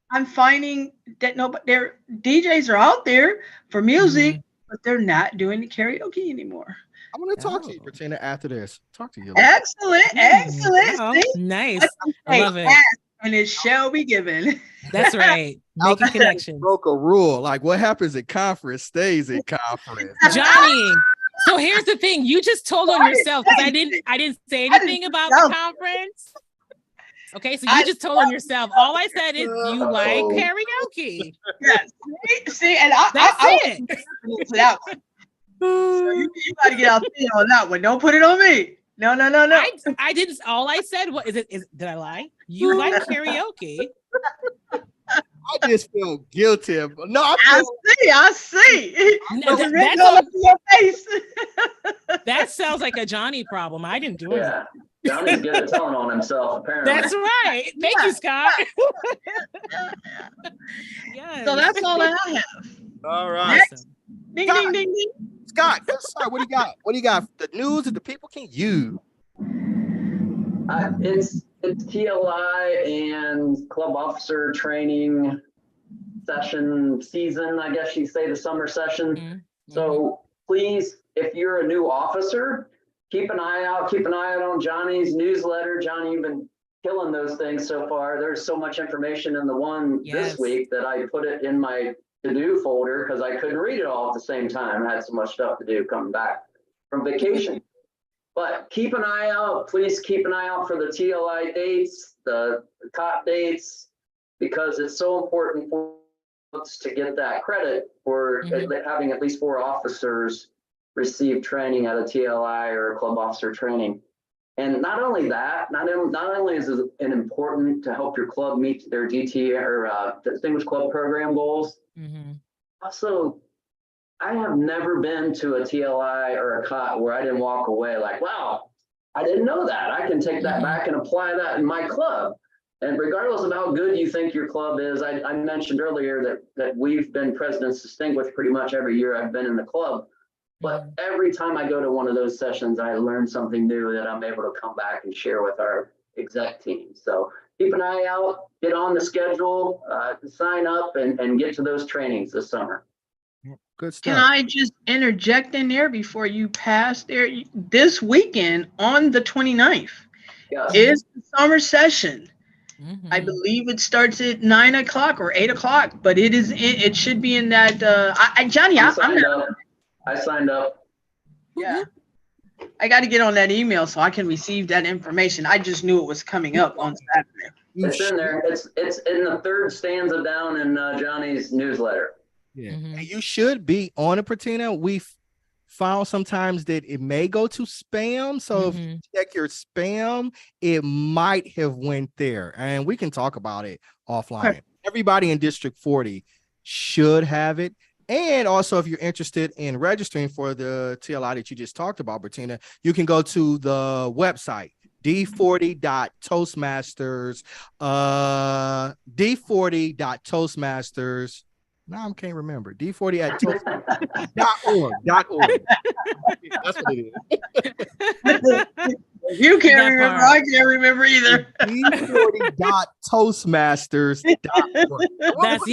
I'm finding that their DJs are out there for music, but they're not doing the karaoke anymore. I'm going to talk to you, Bertina, after this. Talk to you. Excellent. Wow. Nice. I love it. And it shall be given. That's right. Making connections. Broke a rule. Like what happens at conference stays at conference. Johnny. So here's the thing. You just told on yourself because I didn't say anything about the conference. Okay, so you just told on yourself. All I said is you like karaoke. Yes. See, and that's it. That one. So you got to get out there on that one. Don't put it on me. No. I didn't. All I said was, did I lie? You like karaoke? I just feel guilty. No, I see. That sounds like a Johnny problem. I didn't do it. Yeah. Johnny's good at telling on himself, apparently. That's right. Thank you, Scott. Yes. So that's all that I have. All right. Next. Ding, ding, ding, ding. Scott, what do you got? What do you got? The news that the people can use. It's TLI and club officer training season, I guess you say, the summer session. Mm-hmm. So please, if you're a new officer, keep an eye out on Johnny's newsletter. Johnny, you've been killing those things so far. There's so much information in the one this week that I put it in my to-do folder because I couldn't read it all at the same time. I had so much stuff to do coming back from vacation. But keep an eye out. Please keep an eye out for the TLI dates, the COT dates, because it's so important for us to get that credit for having at least 4 officers receive training at a TLI or a club officer training. And not only that, not only is it important to help your club meet their DT or Distinguished Club Program goals, also, I have never been to a TLI or a COT where I didn't walk away like, wow, I didn't know that. I can take that back and apply that in my club. And regardless of how good you think your club is, I mentioned earlier that we've been President's Distinguished pretty much every year I've been in the club. But every time I go to one of those sessions, I learn something new that I'm able to come back and share with our exec team. So keep an eye out, get on the schedule, sign up and get to those trainings this summer. Good Can stuff. I just interject in there before you pass there? This weekend on the 29th Yes. is the summer session. I Mhm. believe it starts at 9 o'clock or 8 o'clock, but it should be in that. Johnny, I'm signed not. up. I signed up. Yeah. I got to get on that email so I can receive that information. I just knew it was coming up on Saturday. It's in there. It's in the third stanza down in Johnny's newsletter. Yeah. Mhm. And you should be on it, Pratina. We found sometimes that it may go to spam. So if you Mhm. check your spam, it might have went there. And we can talk about it offline. Okay. Everybody in District 40 should have it. And also, if you're interested in registering for the TLI that you just talked about, Bettina, you can go to the website, d40.toastmasters, d40.toastmasters. Now I can't remember. D40 at toastmasters.org. That's what it is. You can't That remember. part. I can't remember either. d40.toastmasters.org. That's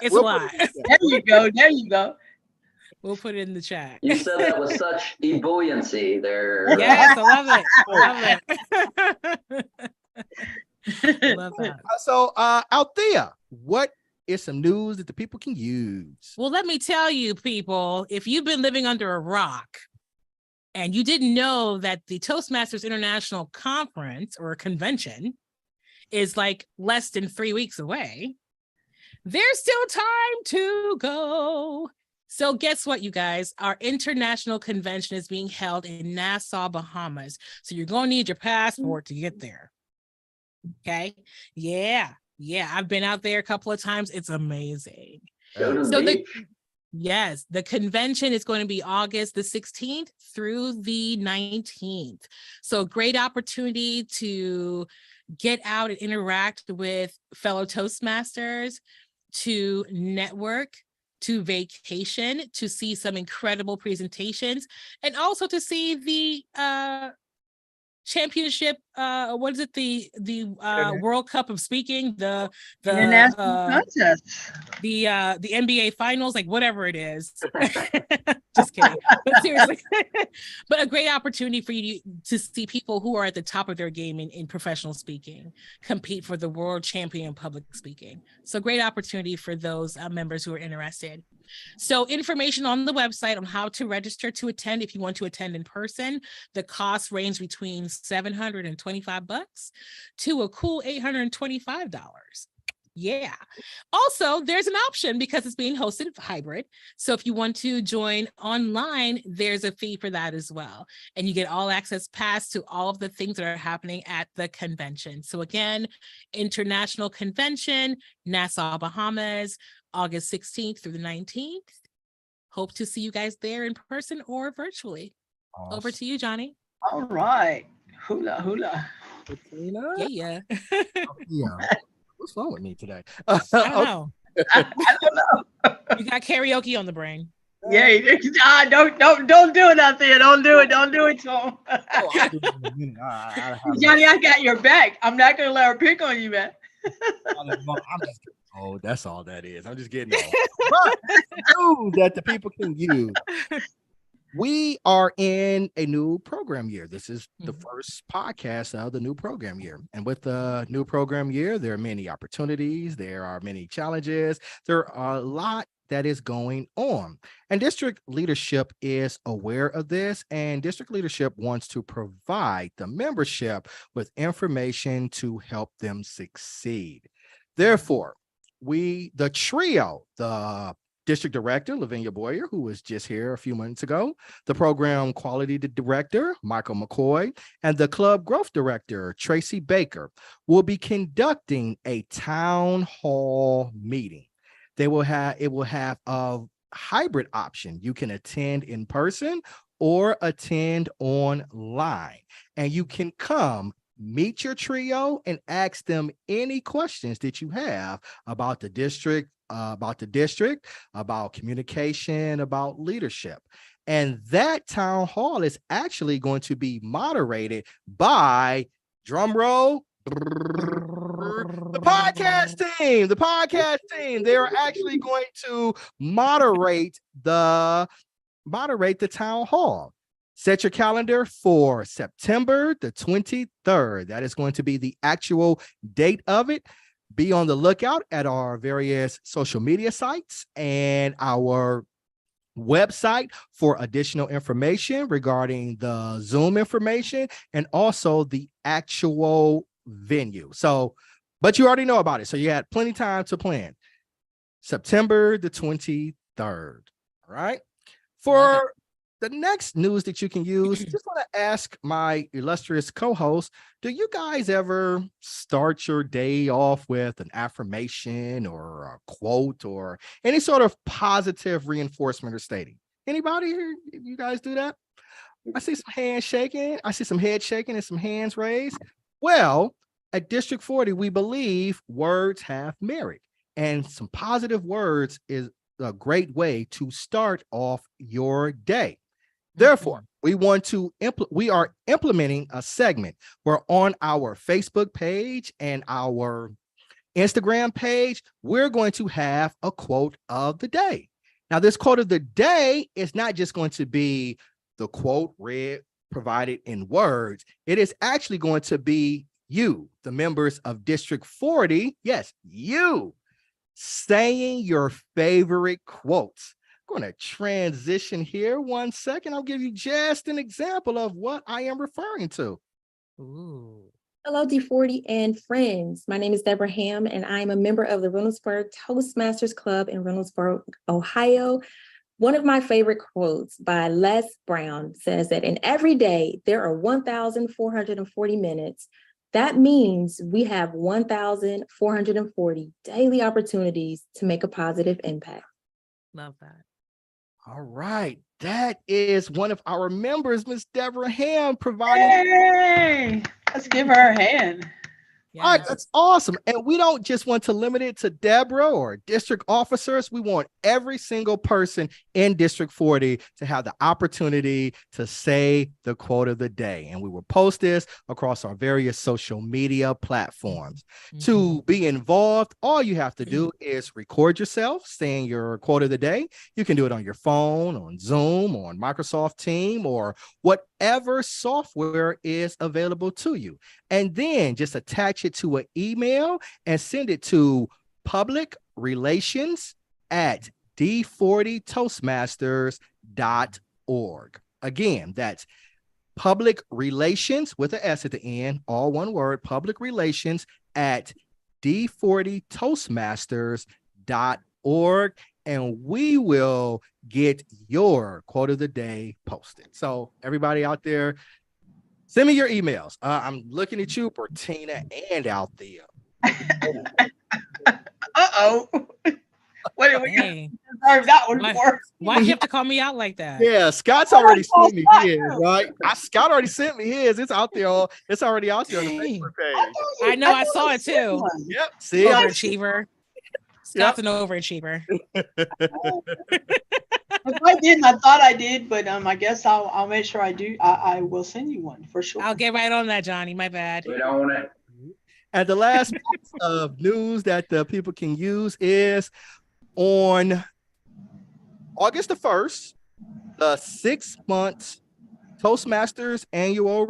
it's a lot. There you go. There you go. We'll put it in the chat. You said that with such ebulliency there. Yes, I love it. I love that. So, Althea, what is some news that the people can use? Well, let me tell you, people, if you've been living under a rock and you didn't know that the Toastmasters International Conference or convention is like less than 3 weeks away, there's still time to go. So guess what, you guys? Our international convention is being held in Nassau, Bahamas. So you're going to need your passport to get there. Okay. Yeah. I've been out there a couple of times. It's amazing. Go to So the beach. Yes, the convention is going to be August the 16th through the 19th. So great opportunity to get out and interact with fellow Toastmasters, to network, to vacation, to see some incredible presentations, and also to see the championship, what is it, the World Cup of Speaking, the International contest. the NBA finals, like whatever it is. Just kidding. But seriously, but a great opportunity for you to see people who are at the top of their game in professional speaking compete for the world champion public speaking. So great opportunity for those members who are interested. So information on the website on how to register to attend. If you want to attend in person, the costs range between $725 to a cool $825. Yeah. Also, there's an option because it's being hosted hybrid. So if you want to join online, there's a fee for that as well. And you get all access pass to all of the things that are happening at the convention. So again, International Convention, Nassau, Bahamas, August 16th through the 19th. Hope to see you guys there in person or virtually. Awesome. Over to you, Johnny. All right. Hula, hula. Yeah. Yeah. What's wrong with me today? I don't know. I don't know. You got karaoke on the brain. Yeah, don't do it out there. Don't do it. Don't do it to him. I'll do it in a minute. Johnny, I got your back. I'm not gonna let her pick on you, man. I'm just oh, that's all that is. I'm just getting old. But news that the people can use. We are in a new program year. This is the first podcast of the new program year. And with the new program year, there are many opportunities. There are many challenges. There are a lot that is going on. And district leadership is aware of this. And district leadership wants to provide the membership with information to help them succeed. Therefore, the trio, the District Director, Lavinia Boyer, who was just here a few months ago, the Program Quality Director, Michael McCoy, and the Club Growth Director, Tracy Baker, will be conducting a town hall meeting. It will have a hybrid option. You can attend in person or attend online, and you can come meet your trio and ask them any questions that you have about the district, about communication, about leadership. And that town hall is actually going to be moderated by, drum roll, the podcast team. They are actually going to moderate moderate the town hall. Set your calendar for September the 23rd. That is going to be the actual date of it. Be on the lookout at our various social media sites and our website for additional information regarding the Zoom information and also the actual venue. So, but you already know about it. So you had plenty of time to plan. September the 23rd. All right. For the next news that you can use, just want to ask my illustrious co-host, do you guys ever start your day off with an affirmation or a quote or any sort of positive reinforcement or stating? Anybody here? You guys do that? I see some hands shaking. I see some head shaking and some hands raised. Well, at District 40, we believe words have merit, and some positive words is a great way to start off your day. Therefore, we are implementing a segment where on our Facebook page and our Instagram page, we're going to have a quote of the day. Now, this quote of the day is not just going to be the quote provided in words. It is actually going to be you, the members of District 40. Yes, you saying your favorite quotes. I'm going to transition here 1 second. I'll give you just an example of what I am referring to. Ooh. Hello, D40 and friends. My name is Deborah Ham, and I am a member of the Reynoldsburg Toastmasters Club in Reynoldsburg, Ohio. One of my favorite quotes by Les Brown says that in every day, there are 1,440 minutes. That means we have 1,440 daily opportunities to make a positive impact. Love that. All right. That is one of our members, Miss Deborah Ham, providing. Hey, let's give her a hand. All right, that's awesome. And we don't just want to limit it to Deborah or district officers. We want every single person in District 40 to have the opportunity to say the quote of the day. And we will post this across our various social media platforms. To be involved, all you have to do is record yourself saying your quote of the day. You can do it on your phone, on Zoom, on Microsoft Teams, or whatever software is available to you. And then just attach it to an email and send it to publicrelations@d40toastmasters.org. Again, that's public relations with an S at the end, all one word, public relations@d40toastmasters.org. And we will get your quote of the day posted. So everybody out there, send me your emails. I'm looking at you, Bertina and Althea. Uh-oh. What did we deserve that one for? Why do you have to call me out like that? Yeah, Scott's already sent me his, right? Scott already sent me his. It's out there. It's already out there on the Facebook page. I know. I saw it too. Yep. See, overachiever. Scott's an overachiever. If I didn't, I thought I did, but I guess I'll make sure I do. I will send you one for sure. I'll get right on that, Johnny. My bad. We don't want it. And the last piece of news that the people can use is on August the 1st, the 6-month Toastmasters annual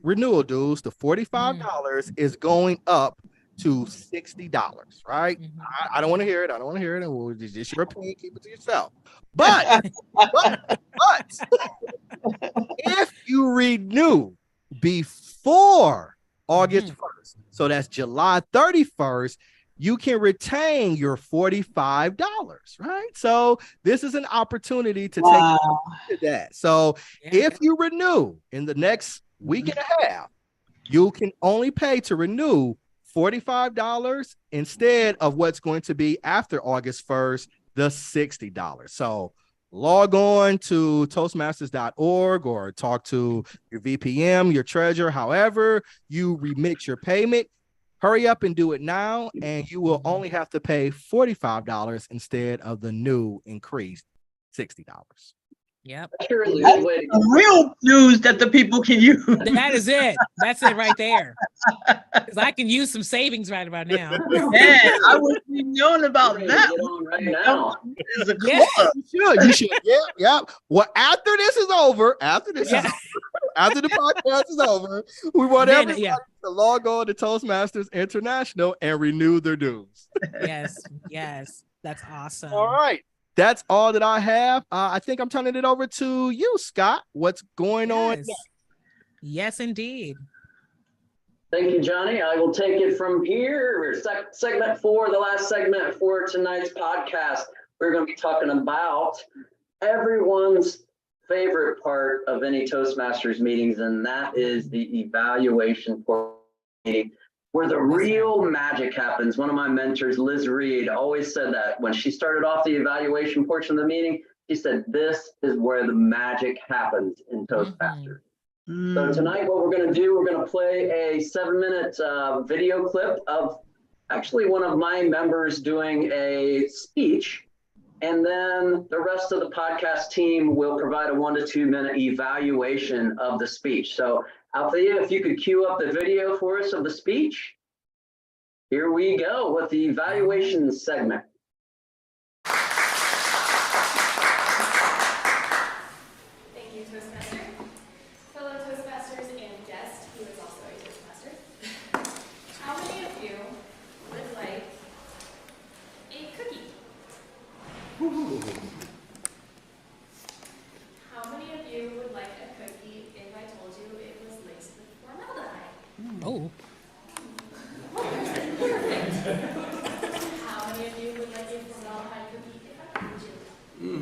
renewal dues, the $45 is going up to $60, right? I don't want to hear it. I don't want to hear it. Well, it's just your opinion. Keep it to yourself. But if you renew before August 1st, so that's July 31st, you can retain your $45, right? So this is an opportunity to take advantage of that. So if you renew in the next week and a half, you can only pay to renew $45 instead of what's going to be after August 1st, the $60. So log on to toastmasters.org or talk to your VPM, your treasurer, however you remit your payment. Hurry up and do it now, and you will only have to pay $45 instead of the new increased $60. Yep. That sure is a That's good way to the real news that the people can use. That is it. That's it right there. Because I can use some savings right about now. Man, I wish we'd known about We're ready to that. get on right now. It's a Yeah. club. You should. Yeah. Well, after this is over, after the podcast is over, we want Then, everybody yeah. to log on to Toastmasters International and renew their dues. Yes. That's awesome. All right. That's all that I have. I think I'm turning it over to you, Scott. What's going on? Yes. Yes, indeed. Thank you, Johnny. I will take it from here. Segment 4, the last segment for tonight's podcast. We're going to be talking about everyone's favorite part of any Toastmasters meetings, and that is the evaluation portion meeting, where the real magic happens. One of my mentors, Liz Reed, always said that when she started off the evaluation portion of the meeting, she said, this is where the magic happens in Toastmasters. So tonight, what we're going to do, we're going to play a 7-minute video clip of actually one of my members doing a speech. And then the rest of the podcast team will provide a 1 to 2 minute evaluation of the speech. So Althea, if you could cue up the video for us of the speech. Here we go with the evaluation segment. Thank you, Toastmaster. Fellow Toastmasters and guest, who is also a Toastmaster. How many of you would like a cookie? How many of you would like a cookie if I told you it was laced with formaldehyde? Oh. How many of you would like a formaldehyde cookie if I told you?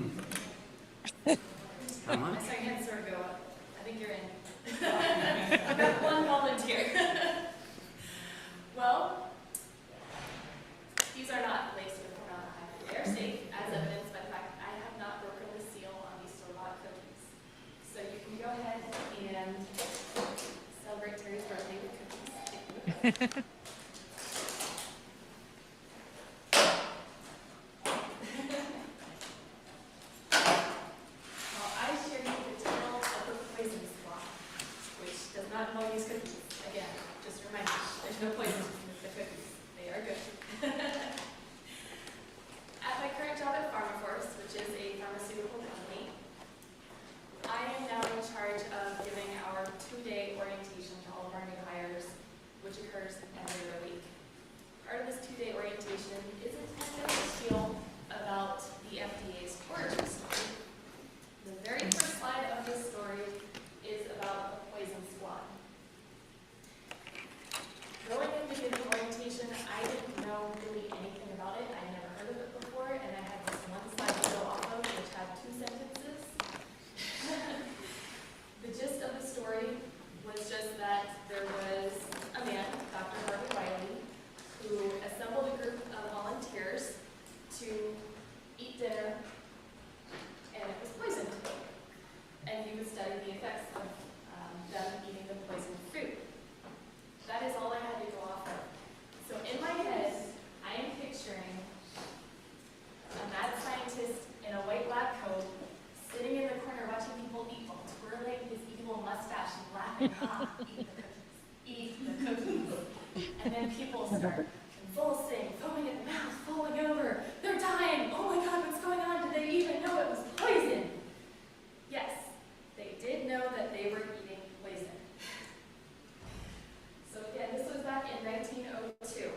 I saw your hands sort of go up. I think you're in. I've got one volunteer. Well, these are not laced with formaldehyde. They are safe, as evidenced by the fact I have not broken the seal on these store-bought cookies. So you can go ahead and celebrate Terry's birthday with cookies. Well, I shared with the tale of the poison squad, which does not involve these cookies. Again, just a reminder, there's no poison in the cookies. They are good. At my current job at PharmaForce, which is a pharmaceutical company, I am now in charge of giving our 2-day orientation to all of our new hires, which occurs every other week. Part of this 2-day orientation is intended to feel about the FDA's origin story. The very first slide of this story is about the poison squad. Going into giving orientation, I didn't know really anything about it. I never heard of it before, and I had this one slide to go off of, which had 2 sentences. The gist of the story was just that there was a man, Dr. Harvey Wiley, who assembled a group of volunteers to eat dinner, and it was poisoned. And he would study the effects of them eating the poisoned food. That is all I had to go off of. So in my head, I am picturing a mad scientist in a white lab coat sitting in the corner watching people eat while twirling his evil mustache and laughing, ha, eat the cookies. And then people start convulsing, foaming at the mouth, falling over. They're dying. Oh my God, what's going on? Did they even know it was poison? Yes, they did know that they were eating poison. So again, this was back in 1902.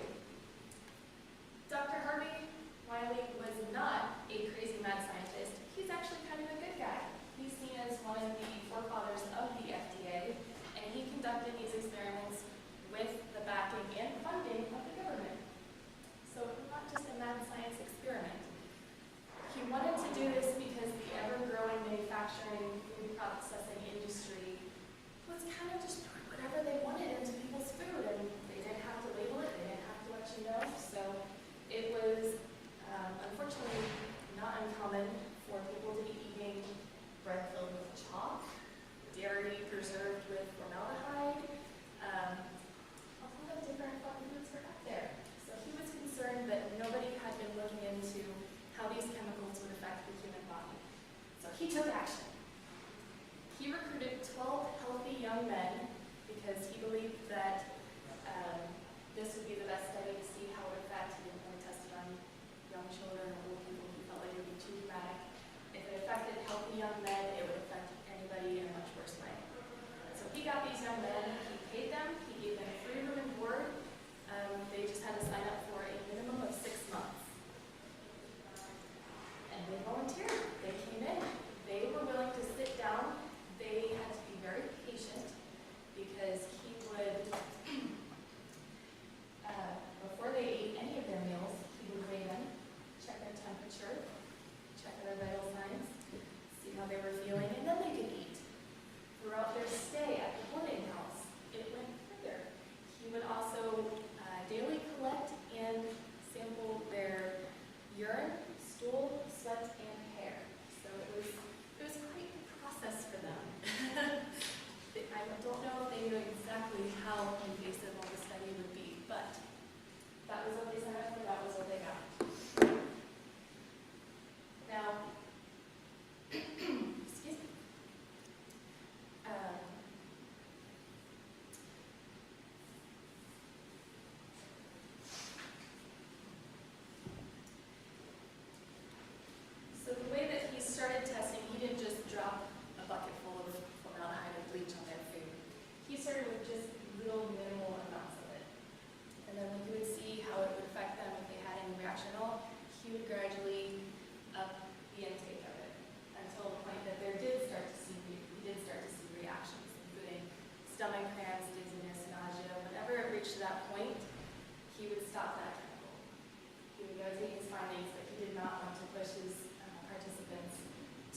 Dr. Harvey Wiley was not a crazy mad scientist. He's actually kind of a good guy. He's seen as one of the forefathers of the FDA, and he conducted these experiments with the backing and funding of the government. So it was not just a mad science experiment. He wanted to do this because the ever-growing manufacturing food processing industry was kind of just putting whatever they wanted into people's food, and they didn't have to label it, they didn't have to let you know. So it was unfortunately not uncommon for people to be eating bread filled with chalk, dairy preserved with formaldehyde, a lot of different fun foods were out there. So he was concerned that nobody had been looking into how these chemicals would affect the human body. So he took action.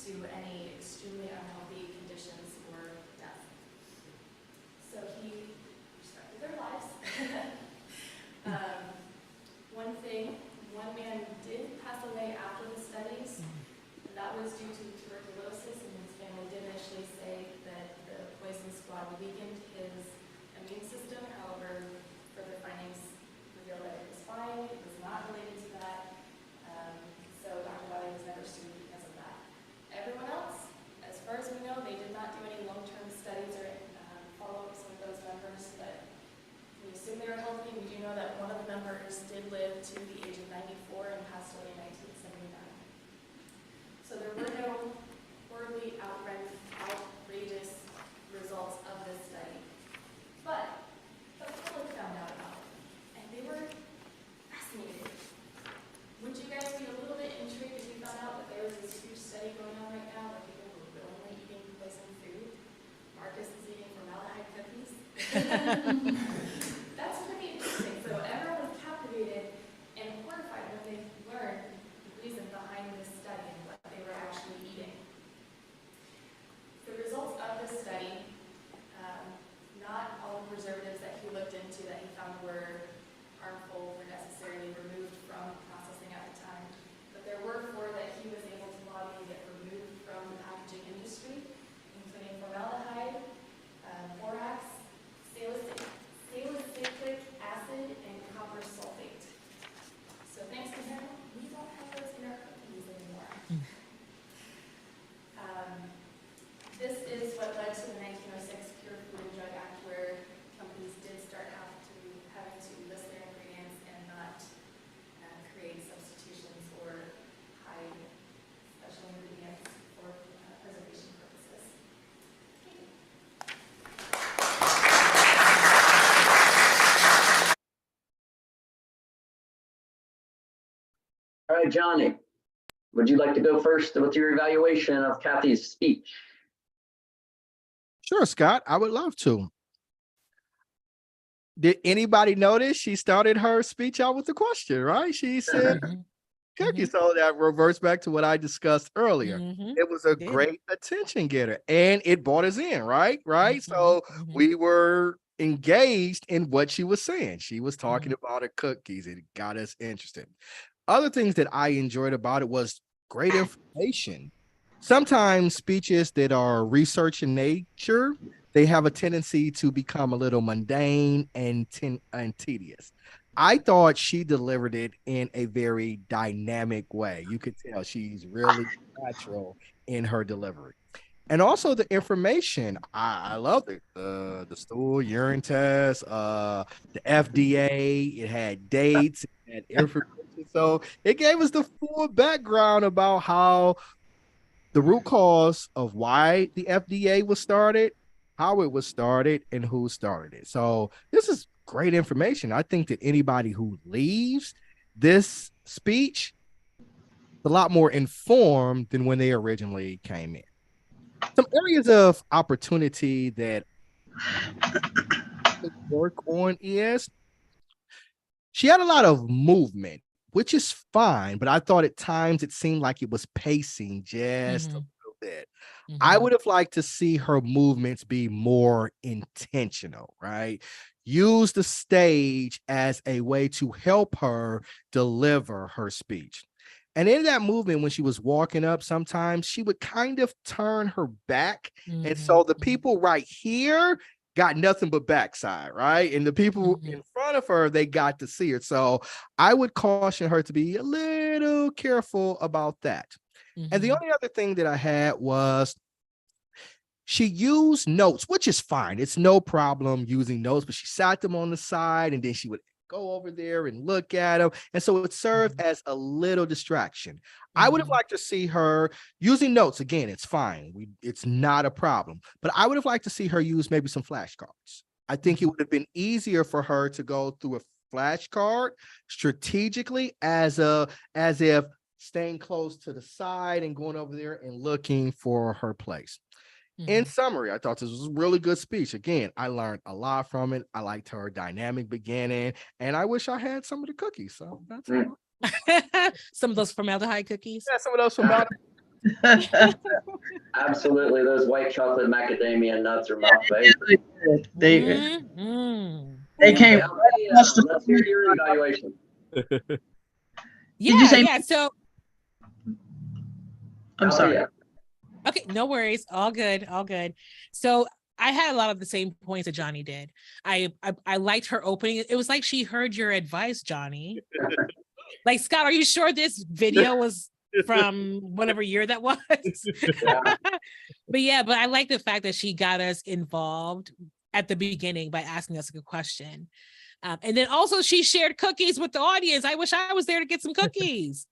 to any extremely unhealthy conditions or death. So he respected their lives. One man did pass away after the studies, and that was due to tuberculosis, and his family did initially say that the poison squad weakened his immune system. However, further findings revealed that it was fine. It was not related to that. So Dr. Valley was never sued because of that. Everyone else, as far as we know, they did not do any long-term studies or follow-ups with those members, but we assume they were healthy. We do know that one of the members did live to the age of 94 and passed away in 1979. So there were no horribly outrageous results of this study. But the public found out about it, and they were fascinated. Would you guys be a little bit intrigued if you found out that there was this huge study going on right now that people were willingly eating poisoned food? Marcus is eating formaldehyde cookies. That's pretty interesting. So everyone was captivated and horrified when they learned the reason behind this study and what they were actually eating. The results of this study, not all the preservatives that he looked into that he found were harmful were necessarily removed from processing at the time, but there were 4 that he was able to lobby and get removed from the packaging industry, including formaldehyde, borax, salicylic acid, and copper sulfate. So thanks to him, we don't have those in our cookies anymore. This is what led to the 1906 Pure Food and Drug Act, where companies did start having to list their ingredients and not create substitutions or hide special ingredients for preservation purposes. All right, Johnny, would you like to go first with your evaluation of Kathy's speech? Sure, Scott, I would love to. Did anybody notice she started her speech out with a question, right? She said cookie. So that reverts back to what I discussed earlier. It was a great attention getter and it brought us in, right? So we were engaged in what she was saying. She was talking about her cookies. It got us interested. Other things that I enjoyed about it was great information. Sometimes speeches that are research in nature, they have a tendency to become a little mundane and tedious. I thought she delivered it in a very dynamic way. You could tell she's really natural in her delivery. And also the information, I loved it. The stool urine test, the FDA, it had dates, it had information. So it gave us the full background about how the root cause of why the FDA was started, how it was started, and who started it. So this is great information. I think that anybody who leaves this speech is a lot more informed than when they originally came in. Some areas of opportunity that work on is she had a lot of movement, which is fine, but I thought at times it seemed like it was pacing just a little bit. I would have liked to see her movements be more intentional, right? Use the stage as a way to help her deliver her speech. And in that movement, when she was walking up, sometimes she would kind of turn her back. And so the people right here got nothing but backside, right? And the people in front of her, they got to see it. So I would caution her to be a little careful about that. And the only other thing that I had was she used notes, which is fine. It's no problem using notes, but she sat them on the side and then she would go over there and look at them. And so it served as a little distraction. I would have liked to see her using notes. Again, it's fine. It's not a problem. But I would have liked to see her use maybe some flashcards. I think it would have been easier for her to go through a flashcard strategically as if staying close to the side and going over there and looking for her place. In summary, I thought this was a really good speech. Again, I learned a lot from it. I liked her dynamic beginning, and I wish I had some of the cookies. So that's some of those formaldehyde cookies. Yeah, some of those formaldehyde. Absolutely. Those white chocolate macadamia nuts are my favorite. They Mhm. they came. Althea, let's hear your evaluation. Yeah, you say- yeah. So, I'm sorry. Althea. okay, no worries. All good, all good. So I had a lot of the same points that Johnny did. I liked her opening. It was like she heard your advice, Johnny. Like, Scott, are you sure this video was from whatever year that was? Yeah. But I like the fact that she got us involved at the beginning by asking us a good question. And then also she shared cookies with the audience. I wish I was there to get some cookies.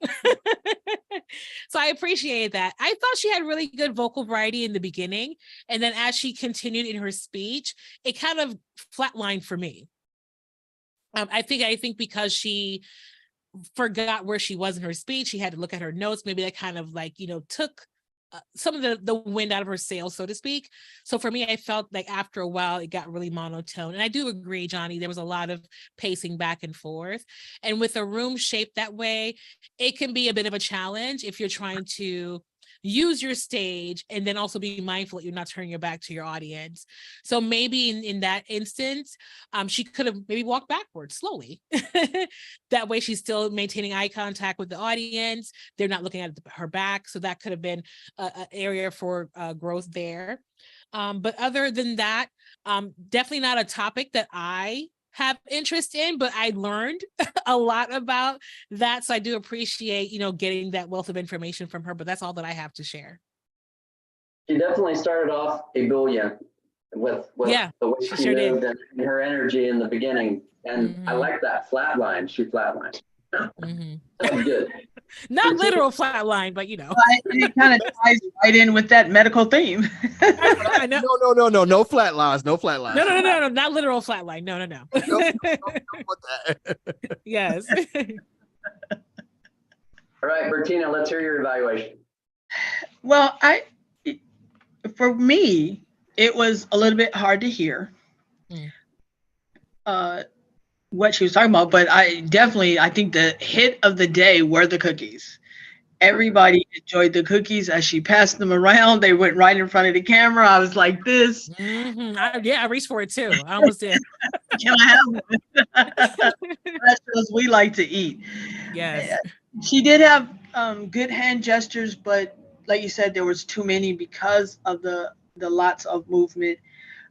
So I appreciate that. I thought she had really good vocal variety in the beginning. And then as she continued in her speech, it kind of flatlined for me. I think because she forgot where she was in her speech, she had to look at her notes. Maybe that kind of like, took some of the wind out of her sails, so to speak. So for me, I felt like after a while, it got really monotone. And I do agree, Johnny, there was a lot of pacing back and forth. And with a room shaped that way, it can be a bit of a challenge if you're trying to use your stage and then also be mindful that you're not turning your back to your audience. So maybe in that instance, she could have maybe walked backwards slowly. That way she's still maintaining eye contact with the audience. They're not looking at her back. So that could have been an area for growth there. But other than that, definitely not a topic that I have interest in, but I learned a lot about that. So I do appreciate, getting that wealth of information from her, but that's all that I have to share. She definitely started off ebullient with Yeah, the way she she sure moved did. and her energy in the beginning. And I Mhm. like that flatline. She flatlined. Mhm. That was good. Not literal flatline, but It kind of ties right in with that medical theme. I know. No flat lines. No flat lines. No, not literal flatline. No. Yes. All right, Bertina, let's hear your evaluation. Well, for me, it was a little bit hard to hear what she was talking about, but I think the hit of the day were the cookies. Everybody enjoyed the cookies as she passed them around. They went right in front of the camera. I was like this. I reached for it too. I almost did. Can I have one? That's what we like to eat. Yes. She did have good hand gestures, but like you said, there was too many because of the lots of movement.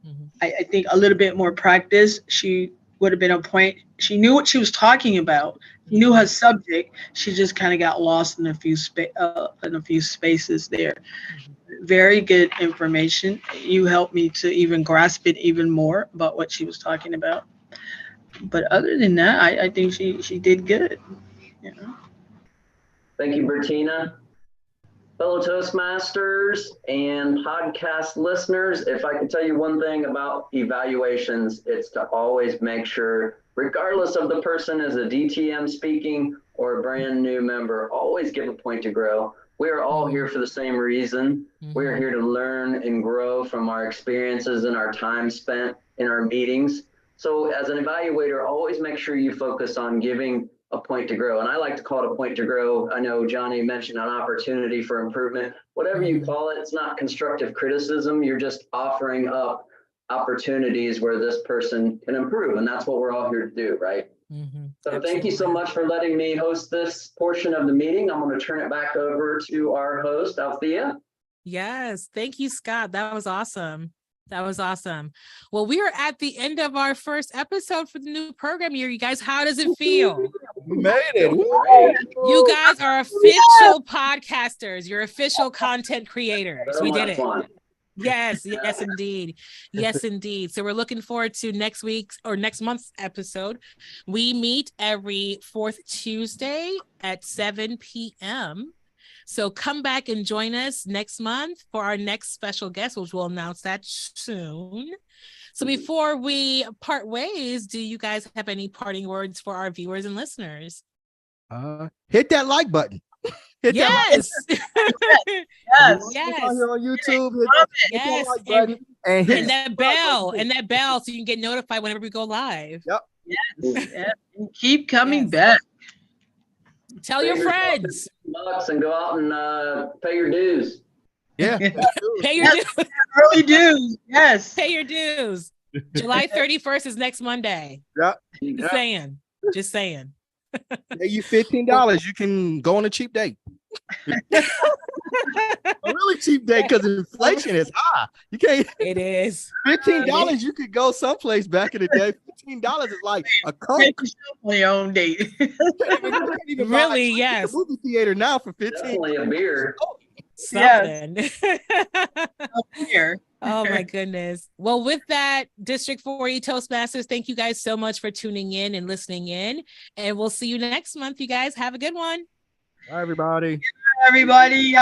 Mm-hmm. I think a little bit more practice, she would have been a point. She knew what she was talking about. She knew her subject. She just kind of got lost in a few spaces there. Mm-hmm. Very good information. You helped me to even grasp it even more about what she was talking about. But other than that, I think she did good. Thank you, Bertina. Fellow Toastmasters and podcast listeners, if I could tell you one thing about evaluations, it's to always make sure, regardless of the person is a DTM speaking or a brand new member, always give a point to grow. We are all here for the same reason. Mm-hmm. We are here to learn and grow from our experiences and our time spent in our meetings. So as an evaluator, always make sure you focus on giving a point to grow. And I like to call it a point to grow. I know Johnny mentioned an opportunity for improvement. Whatever you call it, it's not constructive criticism. You're just offering up opportunities where this person can improve. And that's what we're all here to do, right? Mm-hmm. So thank you so much for letting me host this portion of the meeting. I'm going to turn it back over to our host, Althea. Yes. Thank you, Scott. That was awesome. That was awesome. Well, we are at the end of our first episode for the new program year. You guys, how does it feel? We made it. You guys are official podcasters. You're official content creators. We did it. Fun. Yes, indeed. Yes, indeed. So we're looking forward to next week's or next month's episode. We meet every fourth Tuesday at 7 p.m. So come back and join us next month for our next special guest, which we'll announce that soon. So before we part ways, do you guys have any parting words for our viewers and listeners? Hit that like button. Yes. Yes. On YouTube, hit that like button and hit that bell, so you can get notified whenever we go live. Yep. Yes. And keep coming back. Tell your friends. Bucks and go out and pay your dues. Yeah. Pay your Yes. dues. Early dues. Yes. Pay your dues. July 31st is next Monday. Yeah. Just saying. Just saying. Pay you $15. You can go on a cheap date. A really cheap date because inflation is high. You can't. It is. $15. You could go someplace back in the day. $15 is like a Coke. Take yourself on your own date. You can't even buy Really, a drink at yes. the movie theater now for 15. Definitely a beer. Something. Here. Oh my goodness. Well, with that, District 40 Toastmasters, thank you guys so much for tuning in and listening in. And we'll see you next month. You guys have a good one. Bye, everybody. Everybody.